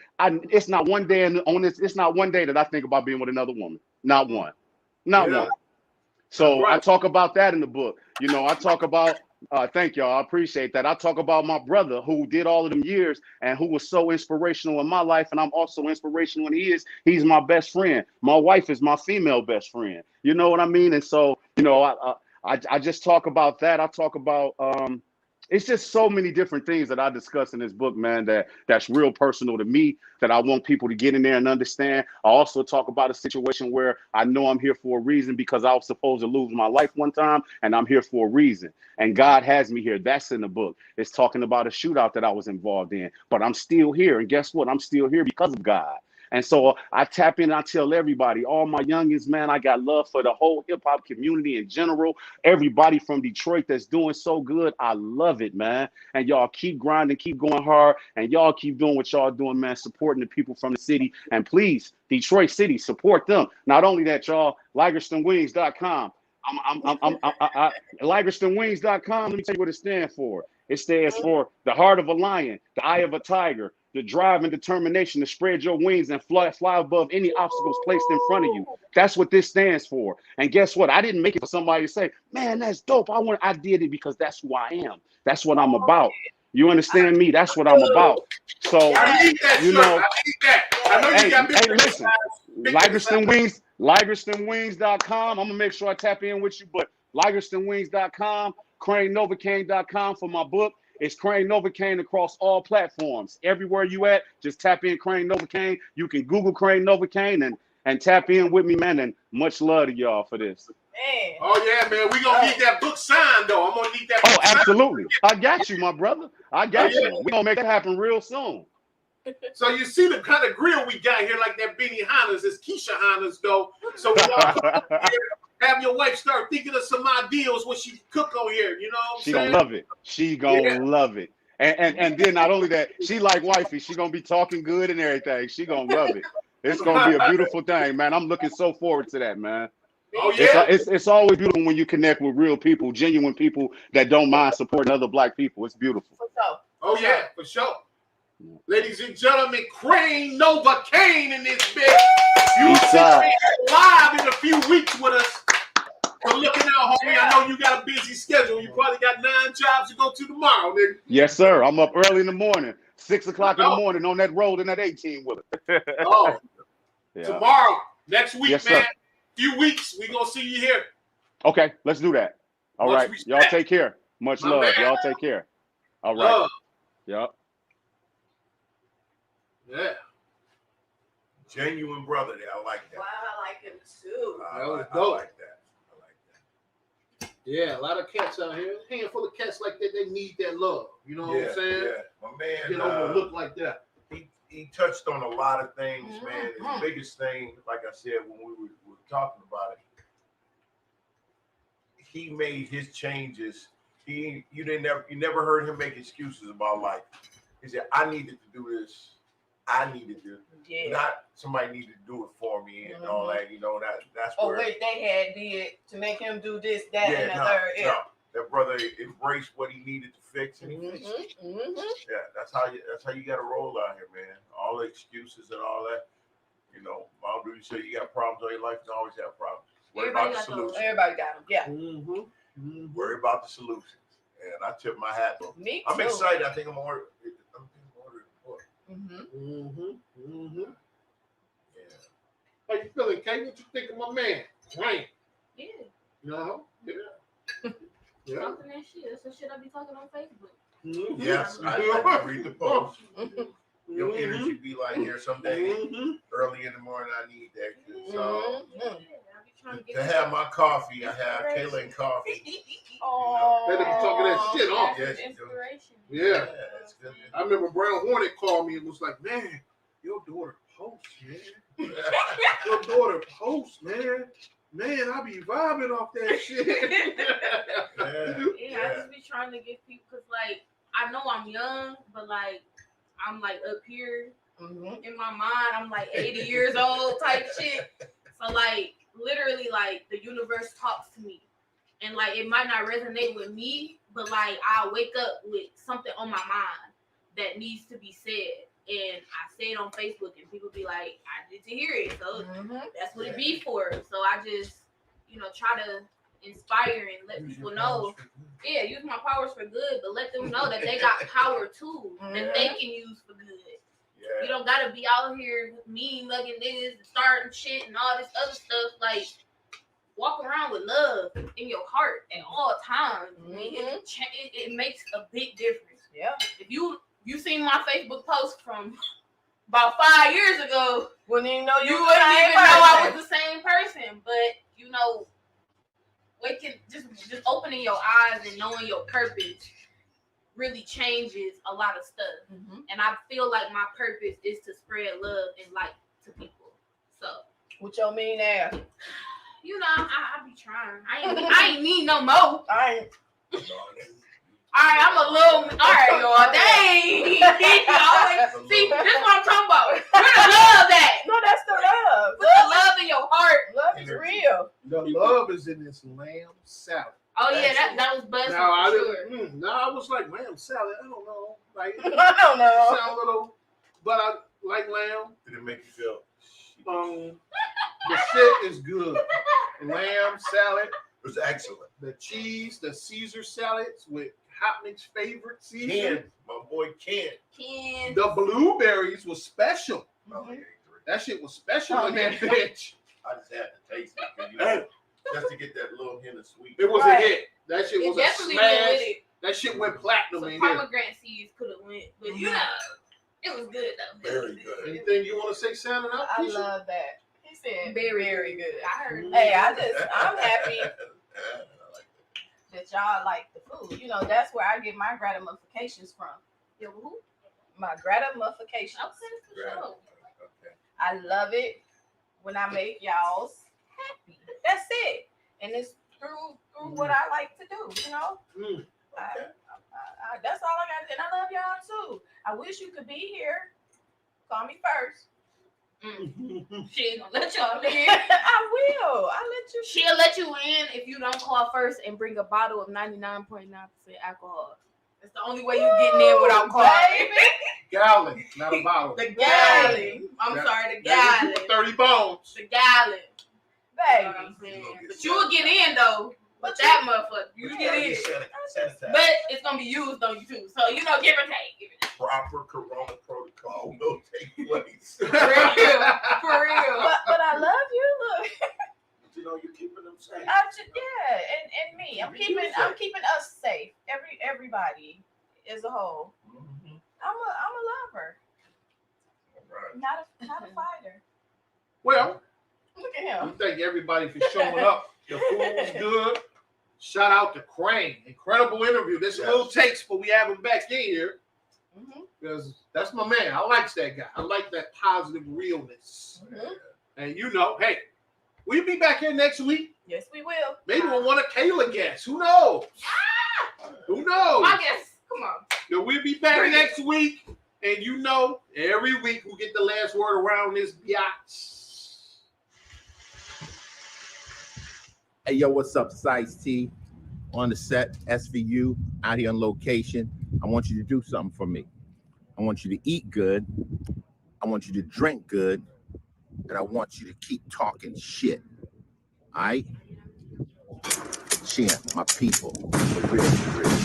It's not one day it's not one day that I think about being with another woman. Not one. Not one. So I talk about that in the book. You know, I talk about thank y'all. I appreciate that. I talk about my brother who did all of them years and who was so inspirational in my life, and I'm also inspirational, and he's my best friend. My wife is my female best friend. You know what I mean? And so, you know, I just talk about that. I talk about it's just so many different things that I discuss in this book, man, that's real personal to me, that I want people to get in there and understand. I also talk about a situation where I know I'm here for a reason, because I was supposed to lose my life one time, and I'm here for a reason. And God has me here. That's in the book. It's talking about a shootout that I was involved in, but I'm still here. And guess what? I'm still here because of God. And so I tap in and I tell everybody, all my youngins, man, I got love for the whole hip hop community in general. Everybody from Detroit that's doing so good. I love it, man. And y'all keep grinding, keep going hard, and y'all keep doing what y'all doing, man, supporting the people from the city. And please, Detroit City, support them. Not only that, y'all, LigerstonWings.com. LigerstonWings.com. Let me tell you what it stands for. It stands for the heart of a lion, the eye of a tiger, the drive and determination to spread your wings and fly above any obstacles placed in front of you. That's what this stands for. And guess what? I didn't make it for somebody to say, man, that's dope. I did it because that's who I am. That's what I'm about. You understand me? That's what I'm about. So, I need that, you know, I need that. I know you got hey, listen, LigerstonWings.com. I'm gonna make sure I tap in with you, but LigerstonWings.com, CraneNovaCane.com for my book. It's Crane Novacaine across all platforms. Everywhere you at, just tap in Crane Novacaine. You can Google Crane Novacaine and tap in with me, man. And much love to y'all for this. Man. Oh yeah, man. We gonna need that book signed though. I'm gonna need that book signed. Absolutely. I got you, my brother. I got you. We're gonna make that happen real soon. So you see the kind of grill we got here, like that Benny Hanna's, is Keisha Hanna's though. So we all come here, have your wife start thinking of some ideals when she cook on here. You know what I'm saying? She gonna love it. She gonna love it. And then not only that, she like wifey. She gonna be talking good and everything. She gonna love it. It's gonna be a beautiful thing, man. I'm looking so forward to that, man. Oh yeah. It's always beautiful when you connect with real people, genuine people that don't mind supporting other Black people. It's beautiful. For sure. Oh yeah, for sure. Ladies and gentlemen, Crane Novacaine in this bitch. You will see Crane live in a few weeks with us. So looking out, homie. I know you got a busy schedule. You probably got 9 jobs to go to tomorrow, nigga. Yes, sir. I'm up early in the morning, 6 o'clock in the morning on that road in that 18-wheeler. Tomorrow, next week, yes, man. Sir. Few weeks, we gonna see you here. Okay, let's do that. All right, y'all take care. Much love. Y'all take care. All right. Yep. Yeah. Genuine brother there. I like that. Wow, I like him too. That was I dope. like that. I like that. Yeah, a lot of cats out here. A handful of cats like that, they need that love. You know what I'm saying? Yeah. My man Get overlooked like that. He touched on a lot of things, man. The biggest thing, like I said, when we were talking about it, he made his changes. You never heard him make excuses about life. He said, I needed to do this. I needed to, not somebody needed to do it for me and all that. You know, that's where. Which they had did to make him do this, that, and the third. No. That brother embraced what he needed to fix, and he fixed it. Yeah, that's how you got to roll out here, man. All the excuses and all that. You know, Mom Duty said you got problems in your life, you always have problems. Worry about the solution. Everybody got them. Yeah. Worry about the solutions. And I tip my hat to him. Me I'm too. excited. I think I'm ordering. Yeah. How you feeling, Kate? What you think of my man? Right. Yeah. No. Yeah. Yeah. Something that shit. That's the shit I be talking on Facebook. Yes, I read the post. Your energy be like here someday. Early in the morning, I need that. So to have my coffee, I have Kayla and coffee. Oh, they be talking that shit off. Yes, inspiration. Yeah. That's good. I remember Brown Hornet called me and was like, "Man, your daughter posts, man. Your daughter posts, man. Man, I be vibing off that shit." I just be trying to get people, because like I know I'm young, but like I'm like up here in my mind, I'm like 80 years old type shit. So like literally like the universe talks to me, and like it might not resonate with me, but like I wake up with something on my mind that needs to be said, and I say it on Facebook, and people be like, I need to hear it, so that's what it be for. So I just, try to inspire and let people know, use my powers for good, but let them know that they got power too, that they can use for good. Yeah. You don't gotta be out here mean mugging niggas, starting shit and all this other stuff. Like, walk around with love in your heart at all times. It makes a big difference. Yeah. If you seen my Facebook post from about 5 years ago, wouldn't even know you wouldn't even know I was the same person. But just opening your eyes and knowing your purpose really changes a lot of stuff. And I feel like my purpose is to spread love and light to people. So With your mean ass. you know, I be trying. I ain't need no more. I ain't. All right, I'm a little. All right, y'all. Dang. See, this is what I'm talking about. Where the love at? No, that's the love. Put the love in your heart. Love is real. The love is in this lamb salad. Oh yeah, that was buzzing Now I for sure. didn't. I was like lamb salad. I don't know. Like I don't know. sound a little, but I like lamb. Did it make you feel? The shit is good. Lamb salad. It was excellent. The cheese, the Caesar salads with Hopnick's favorite Caesar. Ken, my boy Ken. Ken. The blueberries was special. Oh, yeah, That shit was special Oh, in that man. bitch. I just had to taste it, 'cause, you know, just to get that little hint of sweet. It was Right. a hit. That shit It was a definitely went smash. with it. That shit went platinum Some in here. pomegranate seeds could have went, but you know, it was good though. Very good. Anything you want to say, sounding out? I Keisha? love that. He said Very good. I heard. Hey, I'm happy I like that y'all like the food. You know, that's where I get my gratifications from. Yo, who? My gratifications. Okay, for that. sure. Okay. I love it when I make y'all's happy. That's it. And it's through what I like to do, you know? Mm. That's all I got. And I love y'all too. I wish you could be here. Call me first. She ain't gonna let y'all in. I will. I'll let you. She'll let you in if you don't call first and bring a bottle of 99.9% alcohol. That's the only way you getting in without calling. Baby. Gallon, not a bottle. The gallon. I'm sorry, the gallon. 30 bones. The gallon. You know what Baby. I'm saying? But you will get in though. But that motherfucker, you get in. Sanitize. But it's gonna be used on you too. So you know, give or take. Give or take. Proper Corona protocol will take place. For real. For real. But I love you. Look. You know, you're keeping them safe. Yeah, and me. I'm keeping us safe. Everybody as a whole. Mhm. I'm a lover. All right. Not a fighter. Well, Look at we him. thank everybody for showing up. The food was good. Shout out to Crane. Incredible interview. This is a little takes, but we have him back in here because that's my man. I like that guy. I like that positive realness. And you know, hey, we'll be back here next week. Yes, we will. Maybe we'll want a Kayla guest. Who knows? Who knows? I guess. Come on. Now, we'll be back Bring it. next week. And you know, every week we get the last word around this biatch. Hey, yo, what's up? It's Itiszzz on the set, SVU, out here on location. I want you to do something for me. I want you to eat good. I want you to drink good. And I want you to keep talking shit. All right? Cheer, my people. For real, for real.